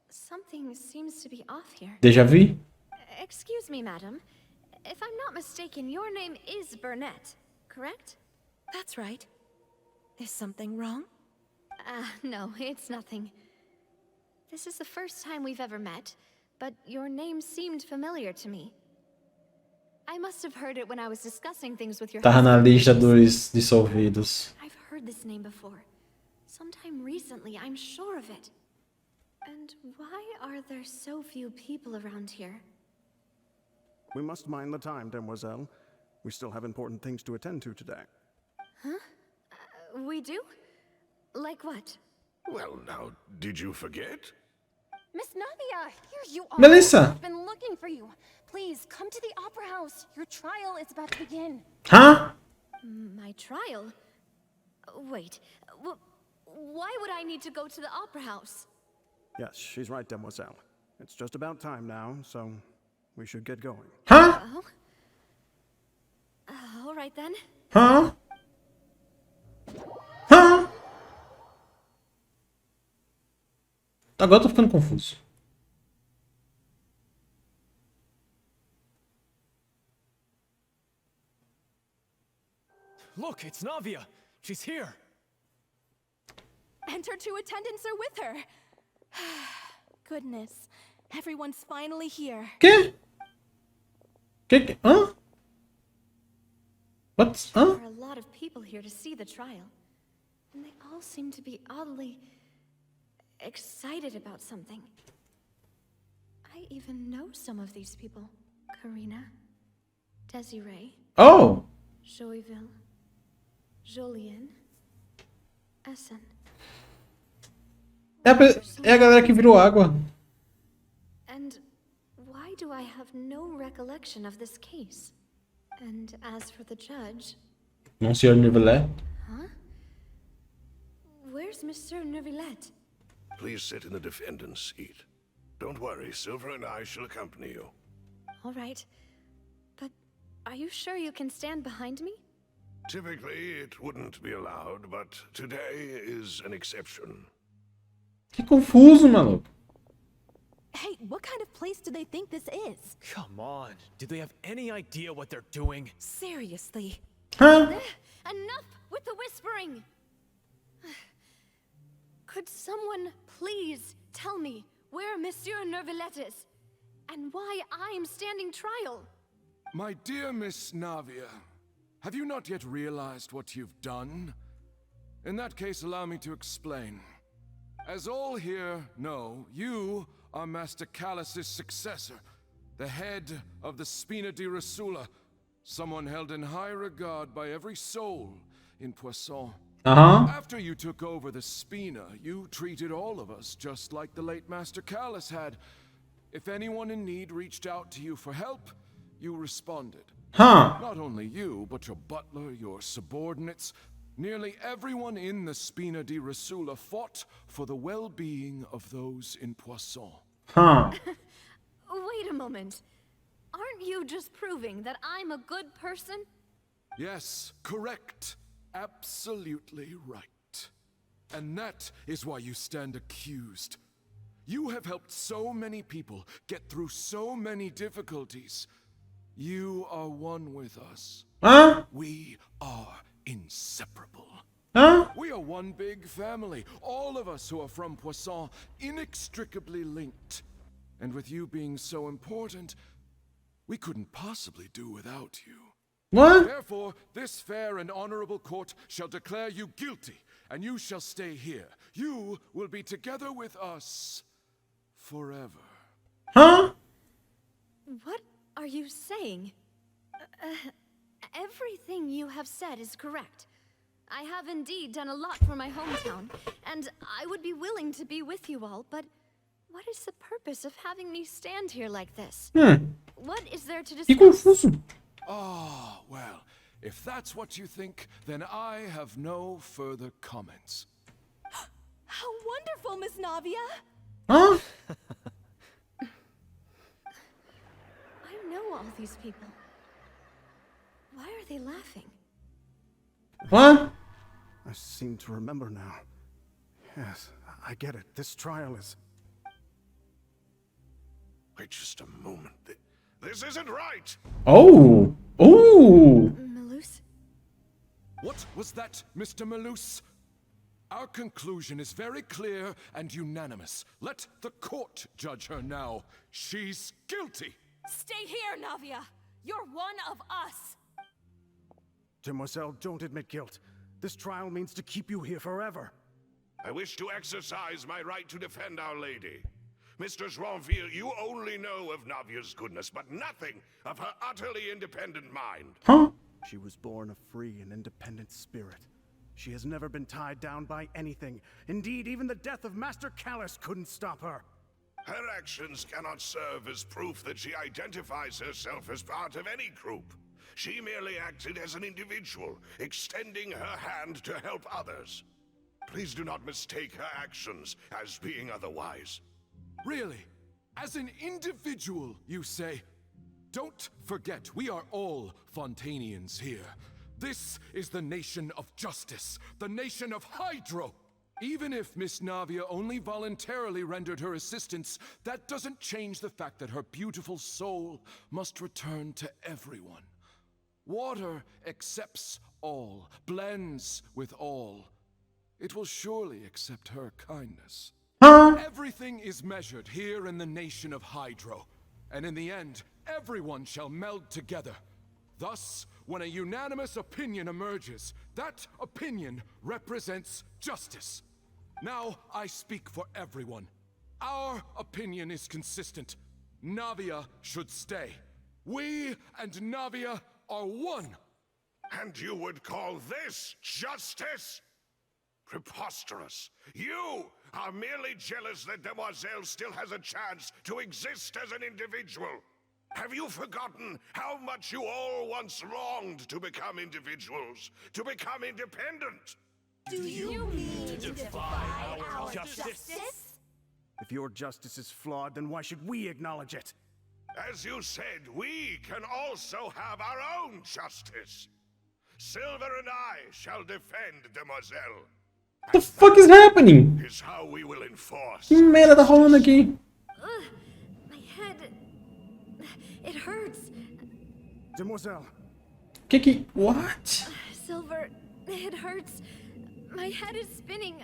S6: Something seems to be off here.
S1: Déjà vu?
S6: Excuse me, madam. If I'm not mistaken, your name is Burnett, correct?
S12: That's right. Is something wrong?
S6: No, it's nothing. This is the first time we've ever met, but your name seemed familiar to me. I must have heard it when I was discussing things with your
S1: Tava na
S6: husband.
S1: lista dos dissolvidos.
S6: I've heard this name before. Sometime recently, I'm sure of it. And why are there so few people around here?
S11: We must mind the time, Demoiselle. We still have important things to attend to today.
S6: Huh? We do? Like what?
S10: Well, now, did you forget?
S13: Miss Navia, here you are.
S1: Melissa!
S13: I've been looking for you. Please, come to the Opera House. Your trial is about to begin.
S1: Huh?
S6: My trial? Wait, why would I need to go to the Opera House?
S11: Yes, she's right, Demoiselle. It's just about time now, so we should get going.
S1: Huh?
S6: Oh? All right then.
S1: Huh? Huh? Agora eu tô ficando confuso.
S8: Look, it's Navia. She's here.
S13: And her two attendants are with her. Goodness, everyone's finally here.
S1: Que? Hã? What? Hã?
S6: There are a lot of people here to see the trial, and they all seem to be oddly excited about something. I even know some of these people. Karina, Desiree,
S1: Oh!
S6: Joyville, Jolien, Essen.
S1: É a galera que virou água.
S6: And why do I have no recollection of this case? And as for the judge...
S1: Monsieur Neuvillette.
S6: Huh? Where's Monsieur Neuvillette?
S10: Please sit in the defendant's seat. Don't worry, Silver and I shall accompany you.
S6: All right. But are you sure you can stand behind me?
S10: Typically, it wouldn't be allowed, but today is an exception.
S1: Que confuso, maluco.
S13: Hey, what kind of place do they think this is?
S8: Come on. Do they have any idea what they're doing?
S13: Seriously.
S1: Huh?
S6: Enough with the whispering! Could someone please tell me where Monsieur Neuvillette is? And why I'm standing trial?
S14: My dear Miss Navia, have you not yet realized what you've done? In that case, allow me to explain. As all here know, you are Master Callus's successor, the head of the Spina di Rosula, someone held in high regard by every soul in Poisson. After you took over the Spina, you treated all of us just like the late Master Callus had. If anyone in need reached out to you for help, you responded. Not only you, but your butler, your subordinates, nearly everyone in the Spina di Rosula fought for the well-being of those in Poisson.
S6: Wait a moment. Aren't you just proving that I'm a good person?
S14: Yes, correct. Absolutely right. And that is why you stand accused. You have helped so many people get through so many difficulties. You are one with us. We are inseparable. We are one big family, all of us who are from Poisson, inextricably linked. And with you being so important, we couldn't possibly do without you.
S1: What?
S14: Therefore, this fair and honorable court shall declare you guilty, and you shall stay here. You will be together with us forever.
S6: What are you saying? Everything you have said is correct. I have indeed done a lot for my hometown, and I would be willing to be with you all, but what is the purpose of having me stand here like this? What is there to discuss?
S14: Ah, well, if that's what you think, then I have no further comments.
S13: How wonderful, Miss Navia!
S6: I know all these people. Why are they laughing?
S1: What?
S11: I seem to remember now. Yes, I get it. This trial is...
S10: Wait just a moment. This isn't right!
S1: Oh! Oh!
S6: Malus?
S14: What was that, Mr. Malus? Our conclusion is very clear and unanimous. Let the court judge her now. She's guilty!
S13: Stay here, Navia! You're one of us!
S11: Demoiselle, don't admit guilt. This trial means to keep you here forever.
S10: I wish to exercise my right to defend Our Lady. Mr. Joinville, you only know of Navia's goodness, but nothing of her utterly independent mind.
S1: Huh?
S11: She was born a free and independent spirit. She has never been tied down by anything. Indeed, even the death of Master Callus couldn't stop her.
S10: Her actions cannot serve as proof that she identifies herself as part of any group. She merely acted as an individual, extending her hand to help others. Please do not mistake her actions as being otherwise.
S14: Really? As an individual, you say? Don't forget, we are all Fontanians here. This is the nation of justice, the nation of Hydro. Even if Miss Navia only voluntarily rendered her assistance, that doesn't change the fact that her beautiful soul must return to everyone. Water accepts all, blends with all. It will surely accept her kindness. Everything is measured here in the nation of Hydro, and in the end, everyone shall meld together. Thus, when a unanimous opinion emerges, that opinion represents justice. Now I speak for everyone. Our opinion is consistent. Navia should stay. We and Navia are one.
S10: And you would call this justice? Preposterous. You are merely jealous that Demoiselle still has a chance to exist as an individual. Have you forgotten how much you all once longed to become individuals, to become independent?
S12: Do you mean to defy our justice?
S11: If your justice is flawed, then why should we acknowledge it?
S10: As you said, we can also have our own justice. Silver and I shall defend Demoiselle.
S1: What the fuck is happening?
S10: Is how we will enforce.
S1: Que merda tá rolando aqui?
S5: My head... It hurts.
S11: Demoiselle.
S1: What?
S5: Silver, it hurts. My head is spinning.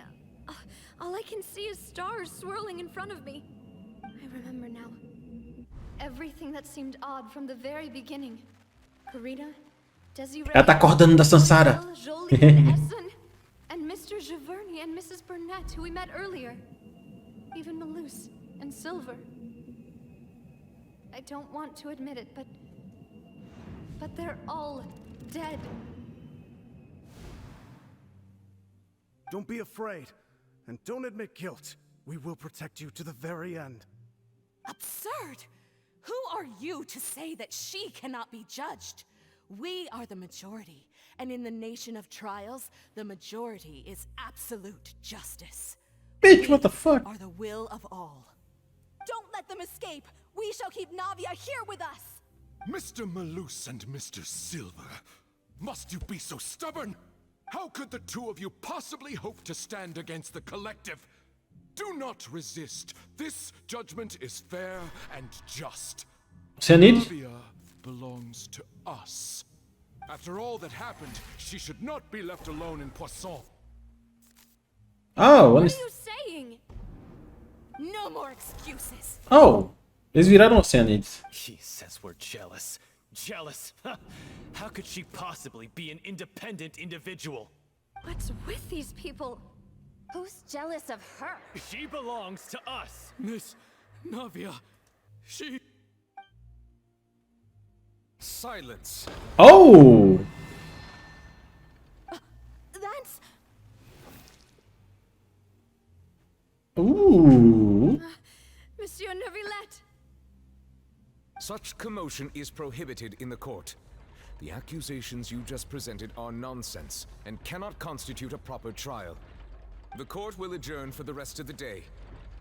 S5: All I can see is stars swirling in front of me. I remember now. Everything that seemed odd from the very beginning. Karina, Desiree,
S1: Ela tá acordando da Sansara.
S5: Jolie, and Essen, and Mr. Giverny and Mrs. Burnett, who we met earlier. Even Malus and Silver. I don't want to admit it, but they're all dead.
S11: Don't be afraid, and don't admit guilt. We will protect you to the very end.
S12: Absurd! Who are you to say that she cannot be judged? We are the majority, and in the nation of trials, the majority is absolute justice.
S1: Bitch, what the fuck?
S12: We are the will of all. Don't let them escape! We shall keep Navia here with us!
S14: Mr. Malus and Mr. Silver, must you be so stubborn? How could the two of you possibly hope to stand against the collective? Do not resist. This judgment is fair and just. Navia belongs to us. After all that happened, she should not be left alone in Poisson.
S1: Oh,
S12: what are you saying? No more excuses.
S1: Oh, eles viraram Oceanids.
S15: He says we're jealous. Jealous? How could she possibly be an independent individual?
S5: What's with these people?
S13: Who's jealous of her?
S15: She belongs to us.
S9: Miss Navia, she...
S7: Silence.
S1: Oh!
S12: That's...
S1: Ooh.
S5: Monsieur Neuvillette!
S7: Such commotion is prohibited in the court. The accusations you just presented are nonsense and cannot constitute a proper trial. The court will adjourn for the rest of the day.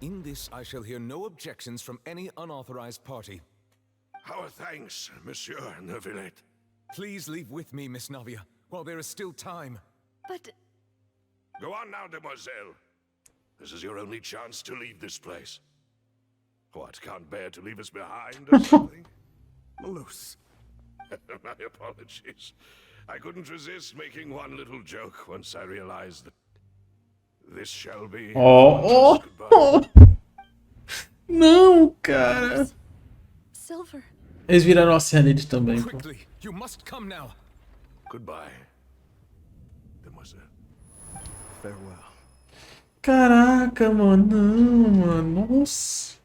S7: In this, I shall hear no objections from any unauthorized party.
S10: Our thanks, Monsieur Neuvillette.
S7: Please leave with me, Miss Navia, while there is still time.
S5: But...
S10: Go on now, Demoiselle. This is your only chance to leave this place. What, can't bear to leave us behind or something?
S11: Malus.
S10: My apologies. I couldn't resist making one little joke once I realized that this shall be...
S1: Oh. Não, cara.
S5: Silver.
S1: Eles viraram Oceanids também, pô.
S7: Quickly, you must come now.
S10: Goodbye, Demoiselle.
S11: Farewell.
S1: Caraca, mano. Não, mano. Nossa.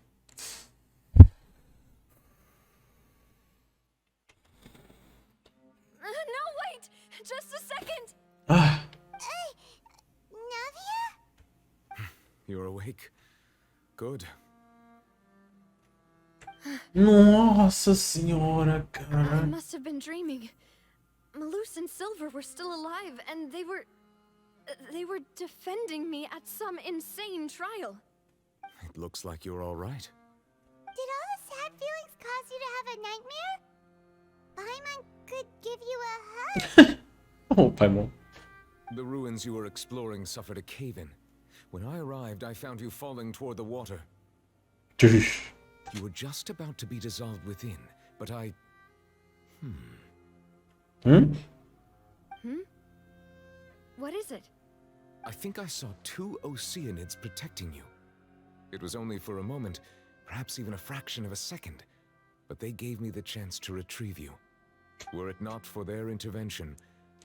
S1: Ah.
S3: Navia?
S4: You're awake. Good.
S1: Nossa senhora, cara.
S6: I must have been dreaming. Malus and Silver were still alive, and they were defending me at some insane trial.
S4: It looks like you're all right.
S3: Did all the sad feelings cause you to have a nightmare? Paimon could give you a hug.
S1: Oh, Paimon.
S4: The ruins you were exploring suffered a cave-in. When I arrived, I found you falling toward the water. You were just about to be dissolved within, but I...
S6: What is it?
S4: I think I saw 2 Oceanids protecting you. It was only for a moment, perhaps even a fraction of a second, but they gave me the chance to retrieve you. Were it not for their intervention,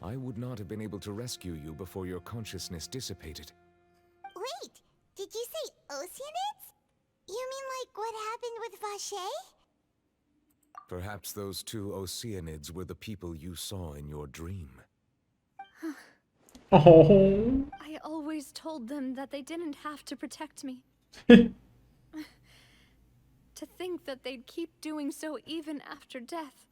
S4: I would not have been able to rescue you before your consciousness dissipated.
S3: Wait, did you say Oceanids? You mean like what happened with Vache?
S4: Perhaps those 2 Oceanids were the people you saw in your dream.
S1: Oh.
S6: I always told them that they didn't have to protect me. To think that they'd keep doing so even after death.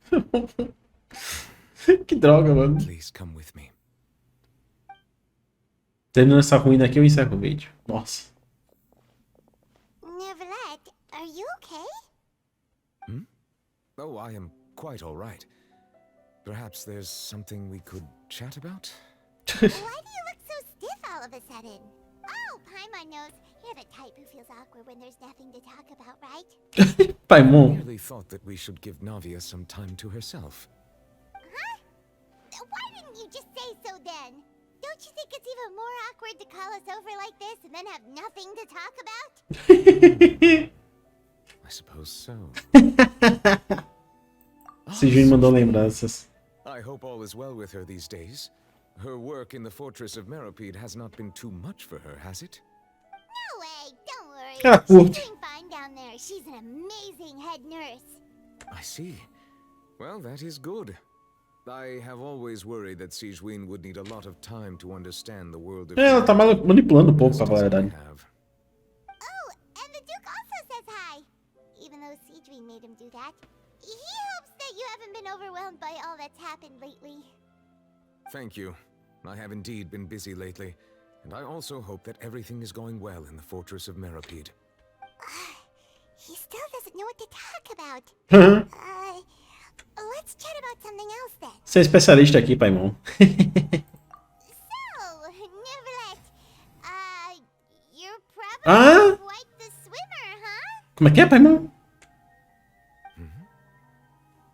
S1: Que droga, mano.
S4: Please come with me.
S1: Terminando essa ruína aqui, eu encerro o vídeo. Nossa.
S3: Neverlet, are you okay?
S4: Oh, I am quite all right. Perhaps there's something we could chat about?
S3: Why do you look so stiff all of a sudden? Oh, Paimon knows. You're the type who feels awkward when there's nothing to talk about, right?
S1: Paimon.
S4: I merely thought that we should give Navia some time to herself.
S3: Huh? Why didn't you just say so then? Don't you think it's even more awkward to call us over like this and then have nothing to talk about?
S4: I suppose so.
S1: Sigil mandou lembranças.
S4: I hope all is well with her these days. Her work in the fortress of Meropide has not been too much for her, has it?
S3: No way, don't worry.
S1: Ah,
S3: She's
S1: curte.
S3: doing fine down there. She's an amazing head nurse.
S4: I see. Well, that is good. I have always worried that Sigewin would need a lot of time to understand the world of...
S1: Ela tá manipulando um pouco, pra falar a verdade.
S3: Oh, and the Duke also says hi. Even though Sigewin made him do that. He hopes that you haven't been overwhelmed by all that's happened lately.
S4: Thank you. I have indeed been busy lately, and I also hope that everything is going well in the fortress of Meropide.
S3: He still doesn't know what to talk about. Let's chat about something else then.
S1: Você é especialista aqui, Paimon.
S3: So, Neverlet, you're probably quite the swimmer, huh?
S1: Como é que é, Paimon?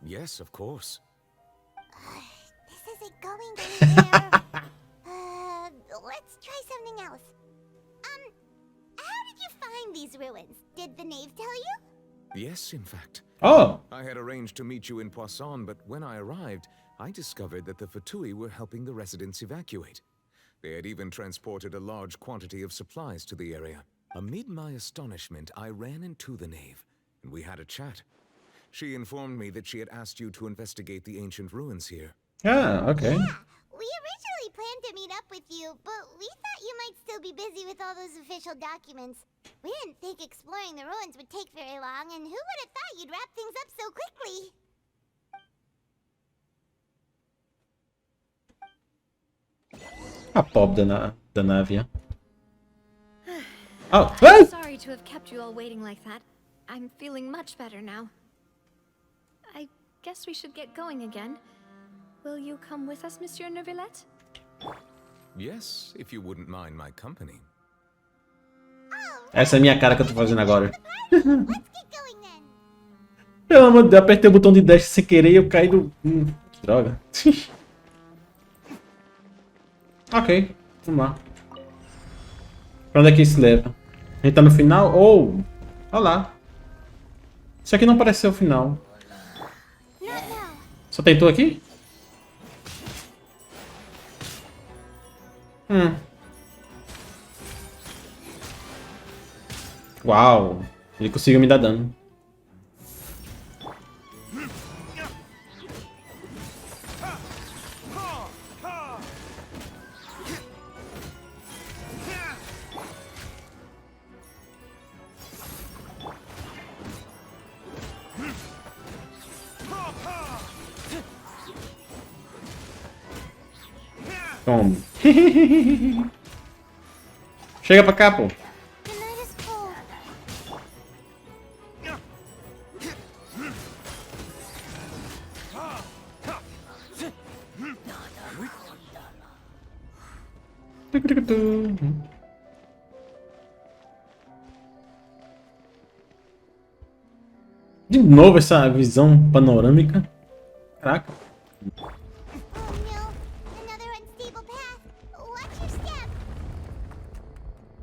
S4: Yes, of course.
S3: This isn't going anywhere. Let's try something else. How did you find these ruins? Did the knave tell you?
S4: Yes, in fact.
S1: Oh.
S4: I had arranged to meet you in Poisson, but when I arrived, I discovered that the Fatui were helping the residents evacuate. They had even transported a large quantity of supplies to the area. Amid my astonishment, I ran into the knave, and we had a chat. She informed me that she had asked you to investigate the ancient ruins here.
S1: Ah, okay.
S3: Yeah, we originally planned to meet up with you, but we thought you might still be busy with all those official documents. We didn't think exploring the ruins would take very long, and who would have thought you'd wrap things up so quickly?
S1: A pobre da Navia. Oh,
S6: I'm sorry to have kept you all waiting like that. I'm feeling much better now. I guess we should get going again. Will you come with us, Monsieur Neuvillette?
S4: Yes, if you wouldn't mind my company.
S1: Essa é a minha cara que eu tô fazendo agora. Pelo amor de Deus, apertei o botão de dash sem querer e eu caí do... que droga. Ok, vamos lá. Pra onde é que isso leva? A gente tá no final? Oh! Olha lá. Isso aqui não parece ser o final. Só tentou aqui? Uau! Ele conseguiu me dar dano. Toma. Chega pra cá, pô. De novo essa visão panorâmica. Caraca.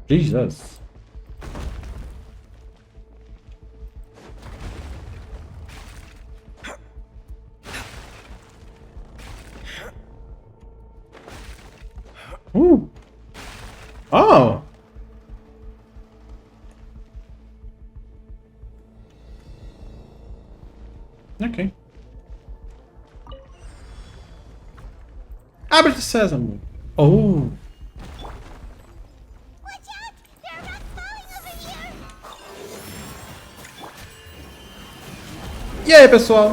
S1: Jesus. Oh. Ok. Abre de sésamo. Oh. E aí, pessoal?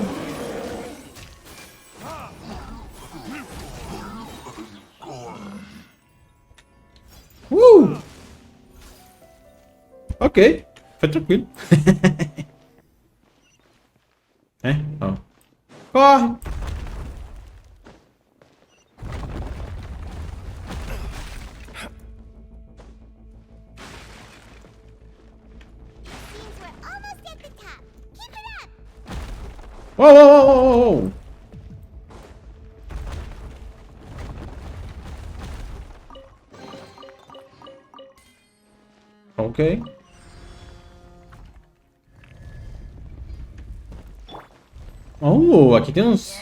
S1: Ok, foi tranquilo. É? Ó. Corre! Uou, uou, uou, uou, uou. Ok. Oh, aqui tem uns...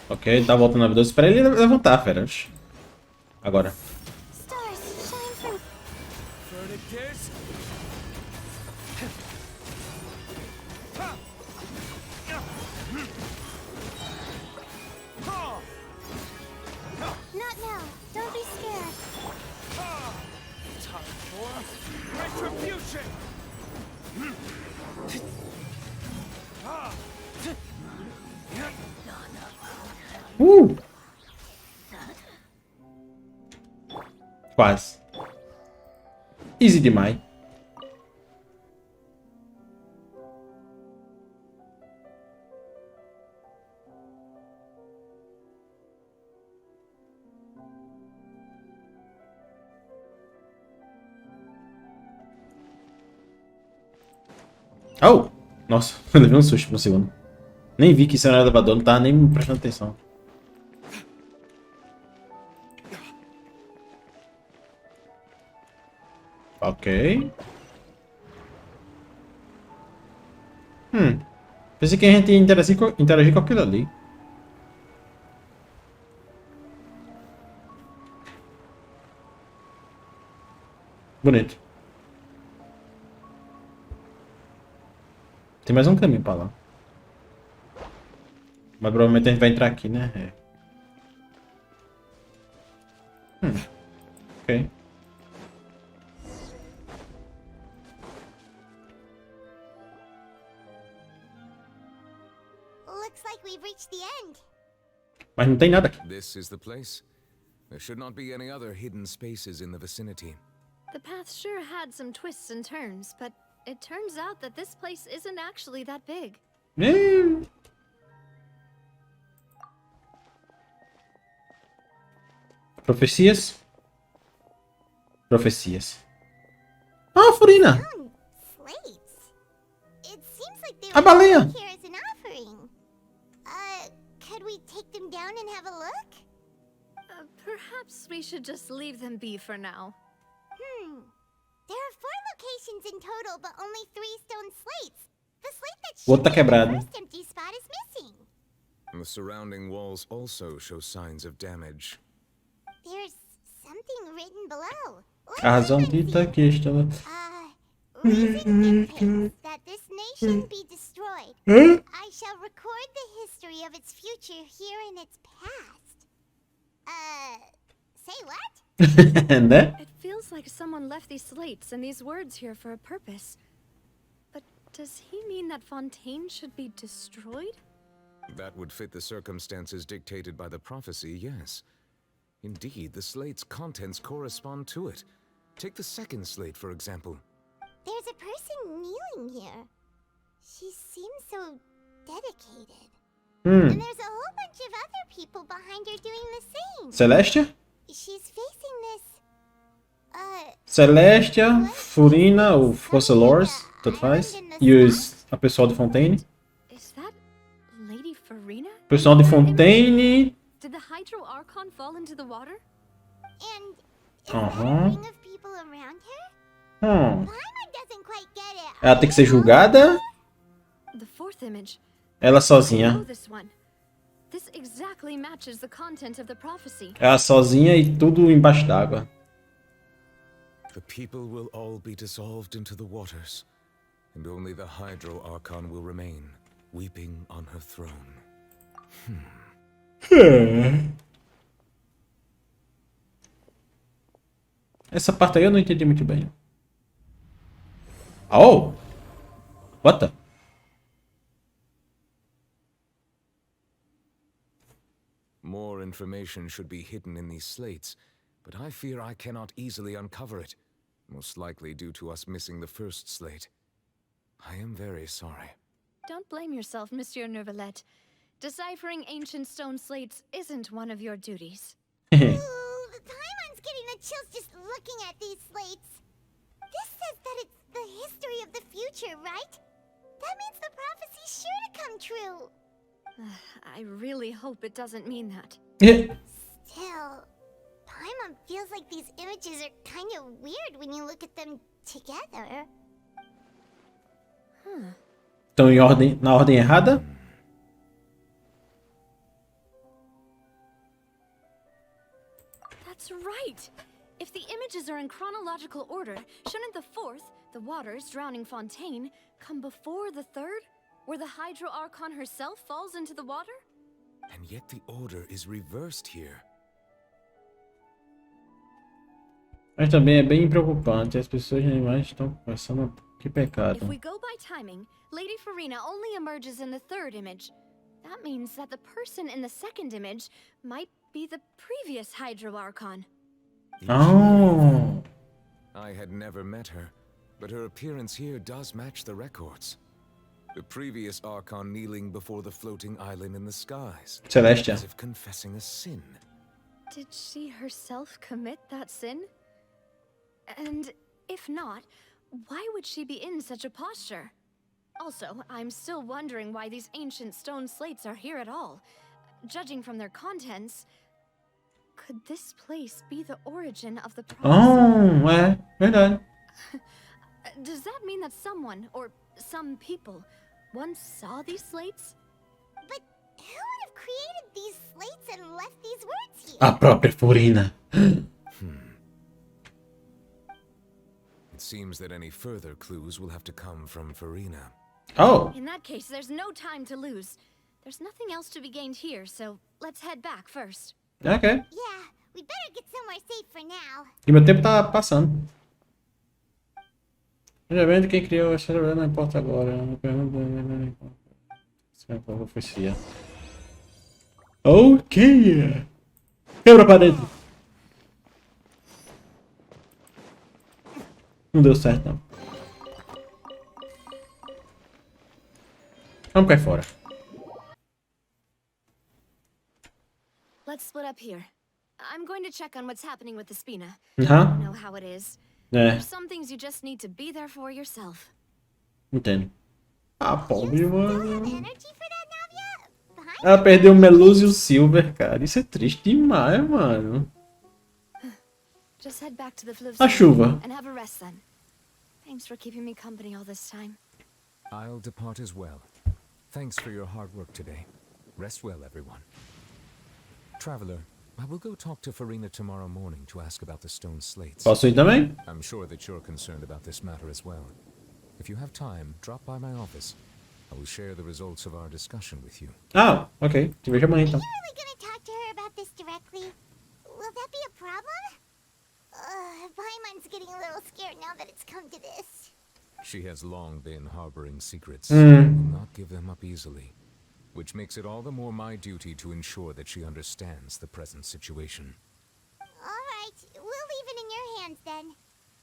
S1: Ok, tá voltando a vida. Espera ele levantar, fera. Agora. Quase. Easy demais. Oh! Nossa, eu levei um susto por um segundo. Nem vi que isso era um elevador, não tava nem prestando atenção. Ok. Pensei que a gente ia interagir com aquilo ali. Bonito. Tem mais um caminho pra lá. Mas provavelmente a gente vai entrar aqui, né? É. Ok.
S3: Looks like we've reached the end.
S1: Mas não tem nada aqui.
S7: This is the place. There should not be any other hidden spaces in the vicinity.
S6: The path sure had some twists and turns, but it turns out that this place isn't actually that big.
S1: Profecias? Profecias. Ah, Furina!
S3: Slates. It seems like they
S1: A baleia!
S3: here as an offering. Could we take them down and have a look?
S6: Perhaps we should just leave them be for now.
S3: There are 4 locations in total, but only 3 stone slates. The slate that
S1: O outro tá
S3: should be the
S1: quebrado.
S3: first empty spot is missing.
S7: The surrounding walls also show signs of damage.
S3: There's something written below.
S1: A razão dita que estava...
S3: Reason dictates that this nation be destroyed. I shall record the history of its future here in its past. Say what?
S1: Né?
S6: It feels like someone left these slates and these words here for a purpose. But does he mean that Fontaine should be destroyed?
S7: That would fit the circumstances dictated by the prophecy, yes. Indeed, the slate's contents correspond to it. Take the second slate, for example.
S3: There's a person kneeling here. She seems so dedicated. And there's a whole bunch of other people behind her doing the same.
S1: Celestia?
S3: She's facing this...
S1: Celestia, Furina ou Fossilors, tanto faz. E a pessoal de Fontaine.
S6: Is that Lady Farina?
S1: Pessoal de Fontaine.
S6: Did the Hydro Archon fall into the water?
S3: And is there a ring of people around her? Paimon doesn't quite get it.
S1: Ela tem que ser julgada?
S6: The fourth image.
S1: Ela sozinha.
S6: Oh, this one. This exactly matches the content of the prophecy.
S1: Ela sozinha e tudo embaixo d'água.
S7: The people will all be dissolved into the waters, and only the Hydro Archon will remain, weeping on her throne.
S1: Essa parte aí eu não entendi muito bem. Oh! What the?
S7: More information should be hidden in these slates, but I fear I cannot easily uncover it, most likely due to us missing the first slate. I am very sorry.
S6: Don't blame yourself, Monsieur Neuvillette. Deciphering ancient stone slates isn't one of your duties.
S3: Ooh, Paimon's getting the chills just looking at these slates. This says that it's the history of the future, right? That means the prophecy's sure to come true.
S6: I really hope it doesn't mean that.
S3: Still, Paimon feels like these images are kind of weird when you look at them together.
S1: Estão na ordem errada?
S6: That's right. If the images are in chronological order, shouldn't the fourth, the waters drowning Fontaine, come before the third, where the Hydro Archon herself falls into the water?
S7: And yet the order is reversed here.
S1: Mas também é bem preocupante. As pessoas e animais estão pensando que pecado.
S6: If we go by timing, Lady Farina only emerges in the third image. That means that the person in the second image might be the previous Hydro Archon.
S1: Oh.
S7: I had never met her, but her appearance here does match the records. The previous Archon kneeling before the floating island in the skies.
S1: Celestia.
S7: As if confessing a sin.
S6: Did she herself commit that sin? And if not, why would she be in such a posture? Also, I'm still wondering why these ancient stone slates are here at all. Judging from their contents, could this place be the origin of the prophecy?
S1: Oh, é verdade.
S6: Does that mean that someone, or some people, once saw these slates?
S3: But who would have created these slates and left these words here?
S1: A própria Furina.
S7: It seems that any further clues will have to come from Farina.
S1: Oh.
S6: In that case, there's no time to lose. There's nothing else to be gained here, so let's head back first.
S1: Ok.
S3: Yeah, we better get somewhere safe for now.
S1: E meu tempo tá passando. Já vendo quem criou essa não importa agora. Não pergunta. Se é profecia. Ok. Quebra a parede. Não deu certo, não. Vamos cair fora.
S6: Let's split up here. I'm going to check on what's happening with the Spina.
S1: Aham.
S6: You know how it is.
S1: É.
S6: There's some things you just need to be there for yourself.
S1: Entendo. Ah, pobre, mano.
S3: Energy for that, Navia?
S1: Ela perdeu o Meluz e o Silver, cara. Isso é triste demais, mano.
S6: Just head back to the Fleuve
S1: A chuva.
S6: and have a rest then. Thanks for keeping me company all this time.
S4: I'll depart as well. Thanks for your hard work today. Rest well, everyone. Traveler, I will go talk to Farina tomorrow morning to ask about the stone slates.
S1: Posso ir também?
S4: I'm sure that you're concerned about this matter as well. If you have time, drop by my office. I will share the results of our discussion with you.
S1: Ah, ok. Te vejo amanhã então.
S3: Are you really gonna talk to her about this directly? Will that be a problem? Paimon's getting a little scared now that it's come to this.
S4: She has long been harboring secrets. I will not give them up easily.
S7: which makes it all the more my duty to ensure that she understands the present situation.
S3: Alright, we'll leave it in your hands then.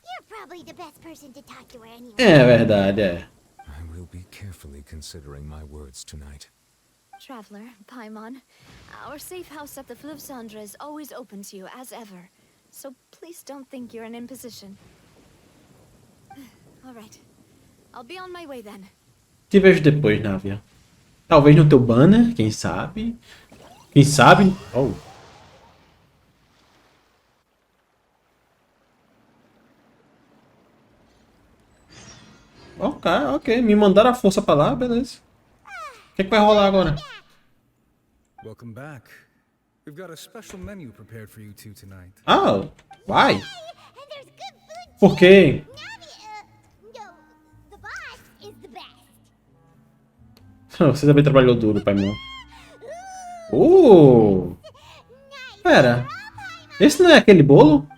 S3: You're probably the best person to talk to her anyway.
S1: É verdade, é.
S7: I will be carefully considering my words tonight.
S6: Traveler, Paimon, our safe house at the Fluvsandra is always open to you, as ever. So please don't think you're an imposition. Alright. I'll be on my way then.
S1: Te vejo depois, Navia. Talvez no teu banner, quem sabe? Quem sabe? Oh. Ok. Me mandaram a força pra lá, beleza. O que vai rolar agora?
S16: Welcome back. We've got a special menu prepared for you two tonight.
S1: Oh, why? Por quê? Você também trabalhou duro, Paimon. Pera. Esse não é aquele bolo?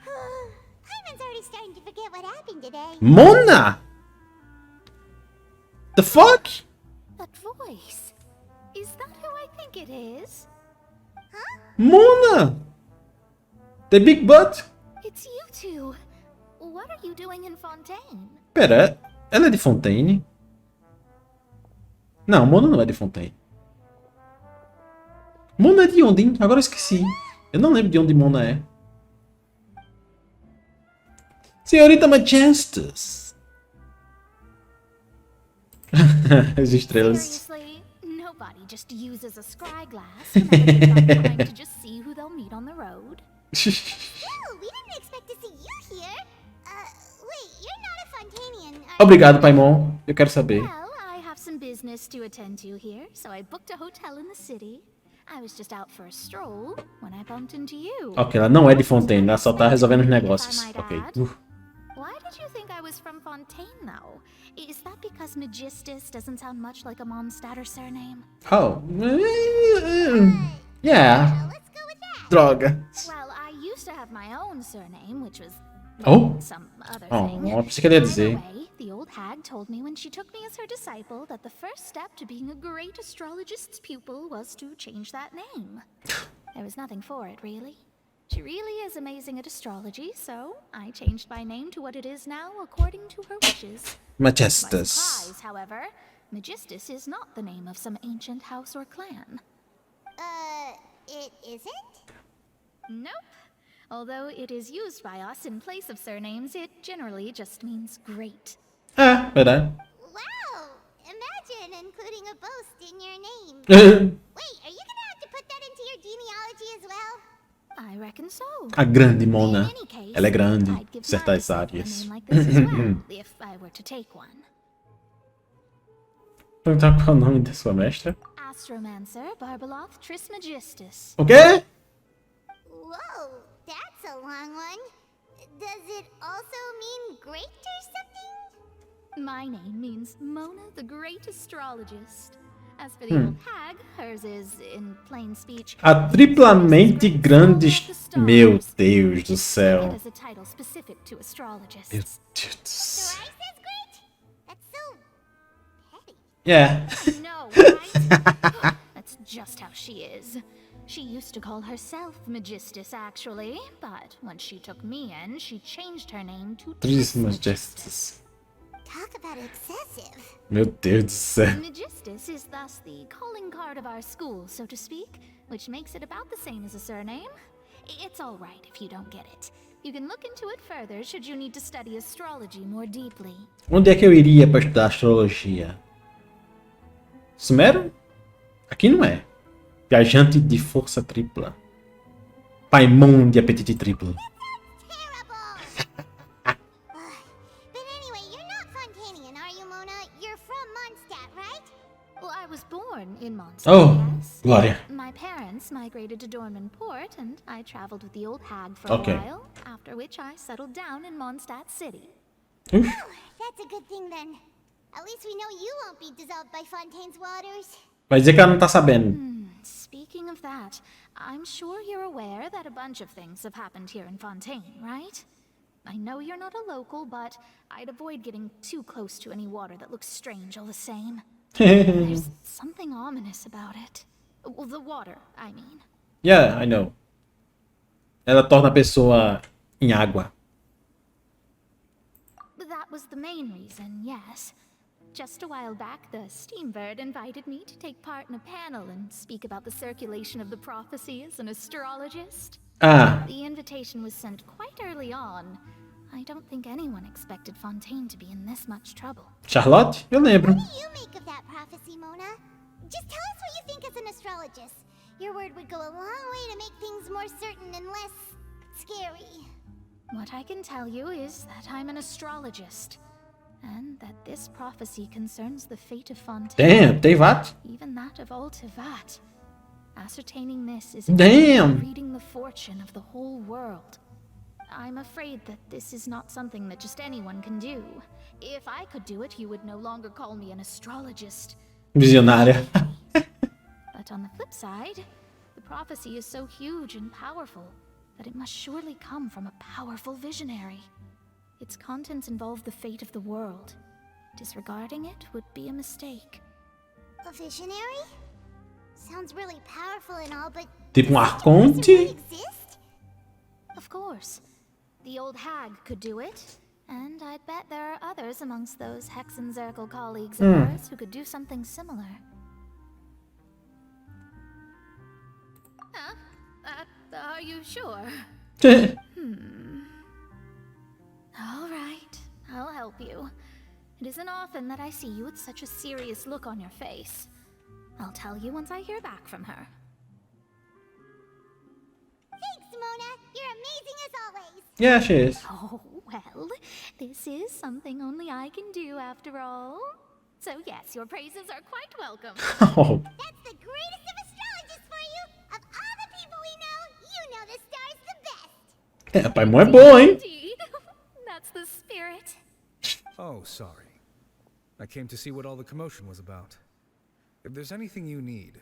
S1: Mona! The fuck?
S6: That voice. Is that who I think it is?
S1: Mona! The big butt?
S6: It's you two. What are you doing in Fontaine?
S1: Pera, ela é de Fontaine? Não, Mona não é de Fontaine. Mona é de onde, hein? Agora eu esqueci. Eu não lembro de onde Mona é. Senhorita Majestus. As estrelas.
S13: Seriously, nobody just uses a scry glass no matter if trying to just see who they'll meet on the road.
S3: Well, we didn't expect to see you here. Wait, you're not a Fontanian, are
S1: Obrigado, Paimon. Eu quero saber.
S13: Well, I have some business to attend to here, so I booked a hotel in the city. I was just out for a stroll when I bumped into you.
S1: Ok, ela não é de Fontaine, ela só tá resolvendo os negócios. Ok.
S13: Why did you think I was from Fontaine, though? Is that because Magistus doesn't sound much like a Mondstadter surname?
S1: Oh. Yeah. Droga.
S13: Well, I used to have my own surname, which was some other thing.
S1: Pensei que ele ia dizer.
S13: By the way, the old hag told me when she took me as her disciple that the first step to being a great astrologist's pupil was to change that name. There was nothing for it, really. She really is amazing at astrology, so I changed my name to what it is now according to her wishes.
S1: Majestus.
S13: To my surprise, however, Magistus is not the name of some ancient house or clan.
S3: it isn't?
S13: Nope. Although it is used by us in place of surnames, it generally just means great.
S1: Verdade.
S3: Wow! Imagine including a boast in your name. Wait, are you gonna have to put that into your genealogy as well?
S13: I reckon so.
S1: A grande Mona. Ela é grande em certas áreas.
S13: If I were to take one.
S1: Perguntar qual é o nome da sua mestra?
S13: Astromancer Barbeloth Trismegistus.
S1: O quê?
S3: Whoa, that's a long one. Does it also mean great or something?
S13: My name means Mona the Great Astrologist. As for the old hag, hers is, in plain speech,
S1: A triplamente grande... Meu Deus do céu.
S13: It is a title specific to astrologists.
S1: Meu Deus do céu.
S3: That's so petty.
S1: Yeah.
S13: No, right? That's just how she is. She used to call herself Magistus, actually, but when she took me in, she changed her name to
S1: Trismegistus.
S3: Talk about excessive.
S1: Meu Deus do céu.
S13: Magistus is thus the calling card of our school, so to speak, which makes it about the same as a surname. It's all right if you don't get it. You can look into it further should you need to study astrology more deeply.
S1: Onde é que eu iria para estudar astrologia? Sumero? Aqui não é. Viajante de força tripla. Paimon de apetite triplo.
S3: But anyway, you're not Fontanian, are you, Mona? You're from Mondstadt, right?
S13: Well, I was born in Mondstadt,
S1: Oh,
S13: yes.
S1: Glória.
S13: My parents migrated to Dorman Port, and I traveled with the old hag for
S1: Okay.
S13: a while, after which I settled down in Mondstadt City.
S3: Oh, that's a good thing then. At least we know you won't be dissolved by Fontaine's waters.
S1: Vai dizer que ela não tá sabendo.
S13: Speaking of that, I'm sure you're aware that a bunch of things have happened here in Fontaine, right? I know you're not a local, but I'd avoid getting too close to any water that looks strange all the same. There's something ominous about it. Well, the water, I mean.
S1: Yeah, I know. Ela torna a pessoa em água.
S13: That was the main reason, yes. Just a while back, the Steambird invited me to take part in a panel and speak about the circulation of the prophecy as an astrologist.
S1: Ah.
S13: The invitation was sent quite early on. I don't think anyone expected Fontaine to be in this much trouble.
S1: Charlotte? Eu lembro.
S3: What do you make of that prophecy, Mona? Just tell us what you think as an astrologist. Your word would go a long way to make things more certain and less scary.
S13: What I can tell you is that I'm an astrologist, and that this prophecy concerns the fate of Fontaine.
S1: Damn, Tevat?
S13: Even that of all Tevat. Ascertaining this is reading the fortune of the whole world. I'm afraid that this is not something that just anyone can do. If I could do it, you would no longer call me an astrologist.
S1: Visionária.
S13: But on the flip side, the prophecy is so huge and powerful that it must surely come from a powerful visionary. Its contents involve the fate of the world. Disregarding it would be a mistake.
S3: A visionary? Sounds really powerful and all, but
S1: Tipo arconte?
S13: Of course. The old hag could do it, and I'd bet there are others amongst those Hexenzirkel colleagues of ours who could do something similar. Are you sure? All right, I'll help you. It isn't often that I see you with such a serious look on your face. I'll tell you once I hear back from her.
S3: Thanks, Mona. You're amazing as always.
S1: Yeah, she is.
S13: Oh, well, this is something only I can do after all. So yes, your praises are quite welcome.
S1: Oh.
S3: That's the greatest of astrologists for you. Of all the people we know, you know the star's the best.
S1: É, Paimon é bom, hein?
S13: Indeed. That's the spirit.
S16: Oh, sorry. I came to see what all the commotion was about. If there's anything you need,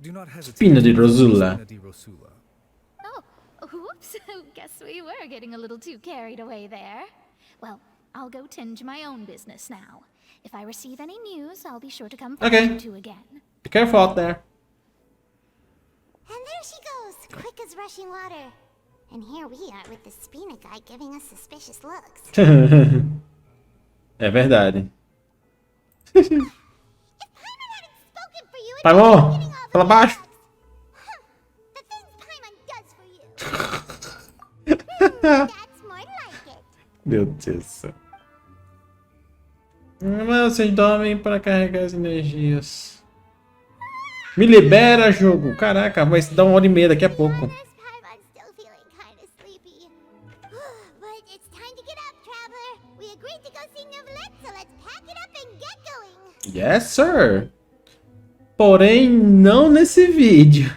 S16: do not hesitate.
S1: Spina di Rosula.
S16: Spina di Rosula.
S13: Oh, whoops. Guess we were getting a little too carried away there. Well, I'll go tend to my own business now. If I receive any news, I'll be sure to come find you two again.
S1: Be careful out there.
S3: And there she goes, quick as rushing water. And here we are with the Spina guy giving us suspicious looks.
S1: É verdade.
S3: Paimon,
S1: fala baixo.
S3: The things Paimon does for you. That's more like it.
S1: Meu Deus do céu. Mas vocês dormem para carregar as energias. Me libera, jogo. Caraca, vai dar 1h30 daqui a pouco.
S3: Paimon's still feeling kind of sleepy. But it's time to get up, traveler. We agreed to go see Neuvillette, so let's pack it up and get going.
S1: Yes, sir. Porém, não nesse vídeo.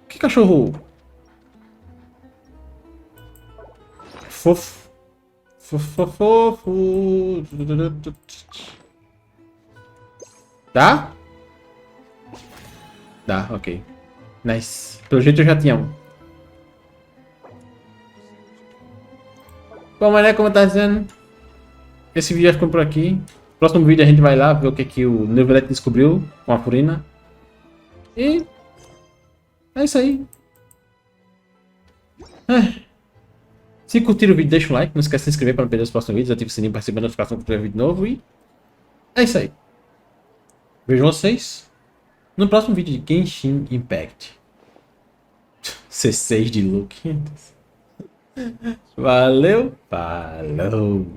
S1: Que cachorro fofo. Fofo. Dá? Dá, ok. Nice. Pelo jeito eu já tinha um. Bom, mas né, como tá dizendo, esse vídeo já ficou por aqui. Próximo vídeo a gente vai lá ver o que, que o Neuvillette descobriu com a Furina. E é isso aí. Se curtiram o vídeo, deixa um like. Não esquece de se inscrever para não perder os próximos vídeos. Ative o sininho para receber a notificação quando tiver vídeo novo. E é isso aí. Vejo vocês no próximo vídeo de Genshin Impact. C6 de look. Valeu. Falou.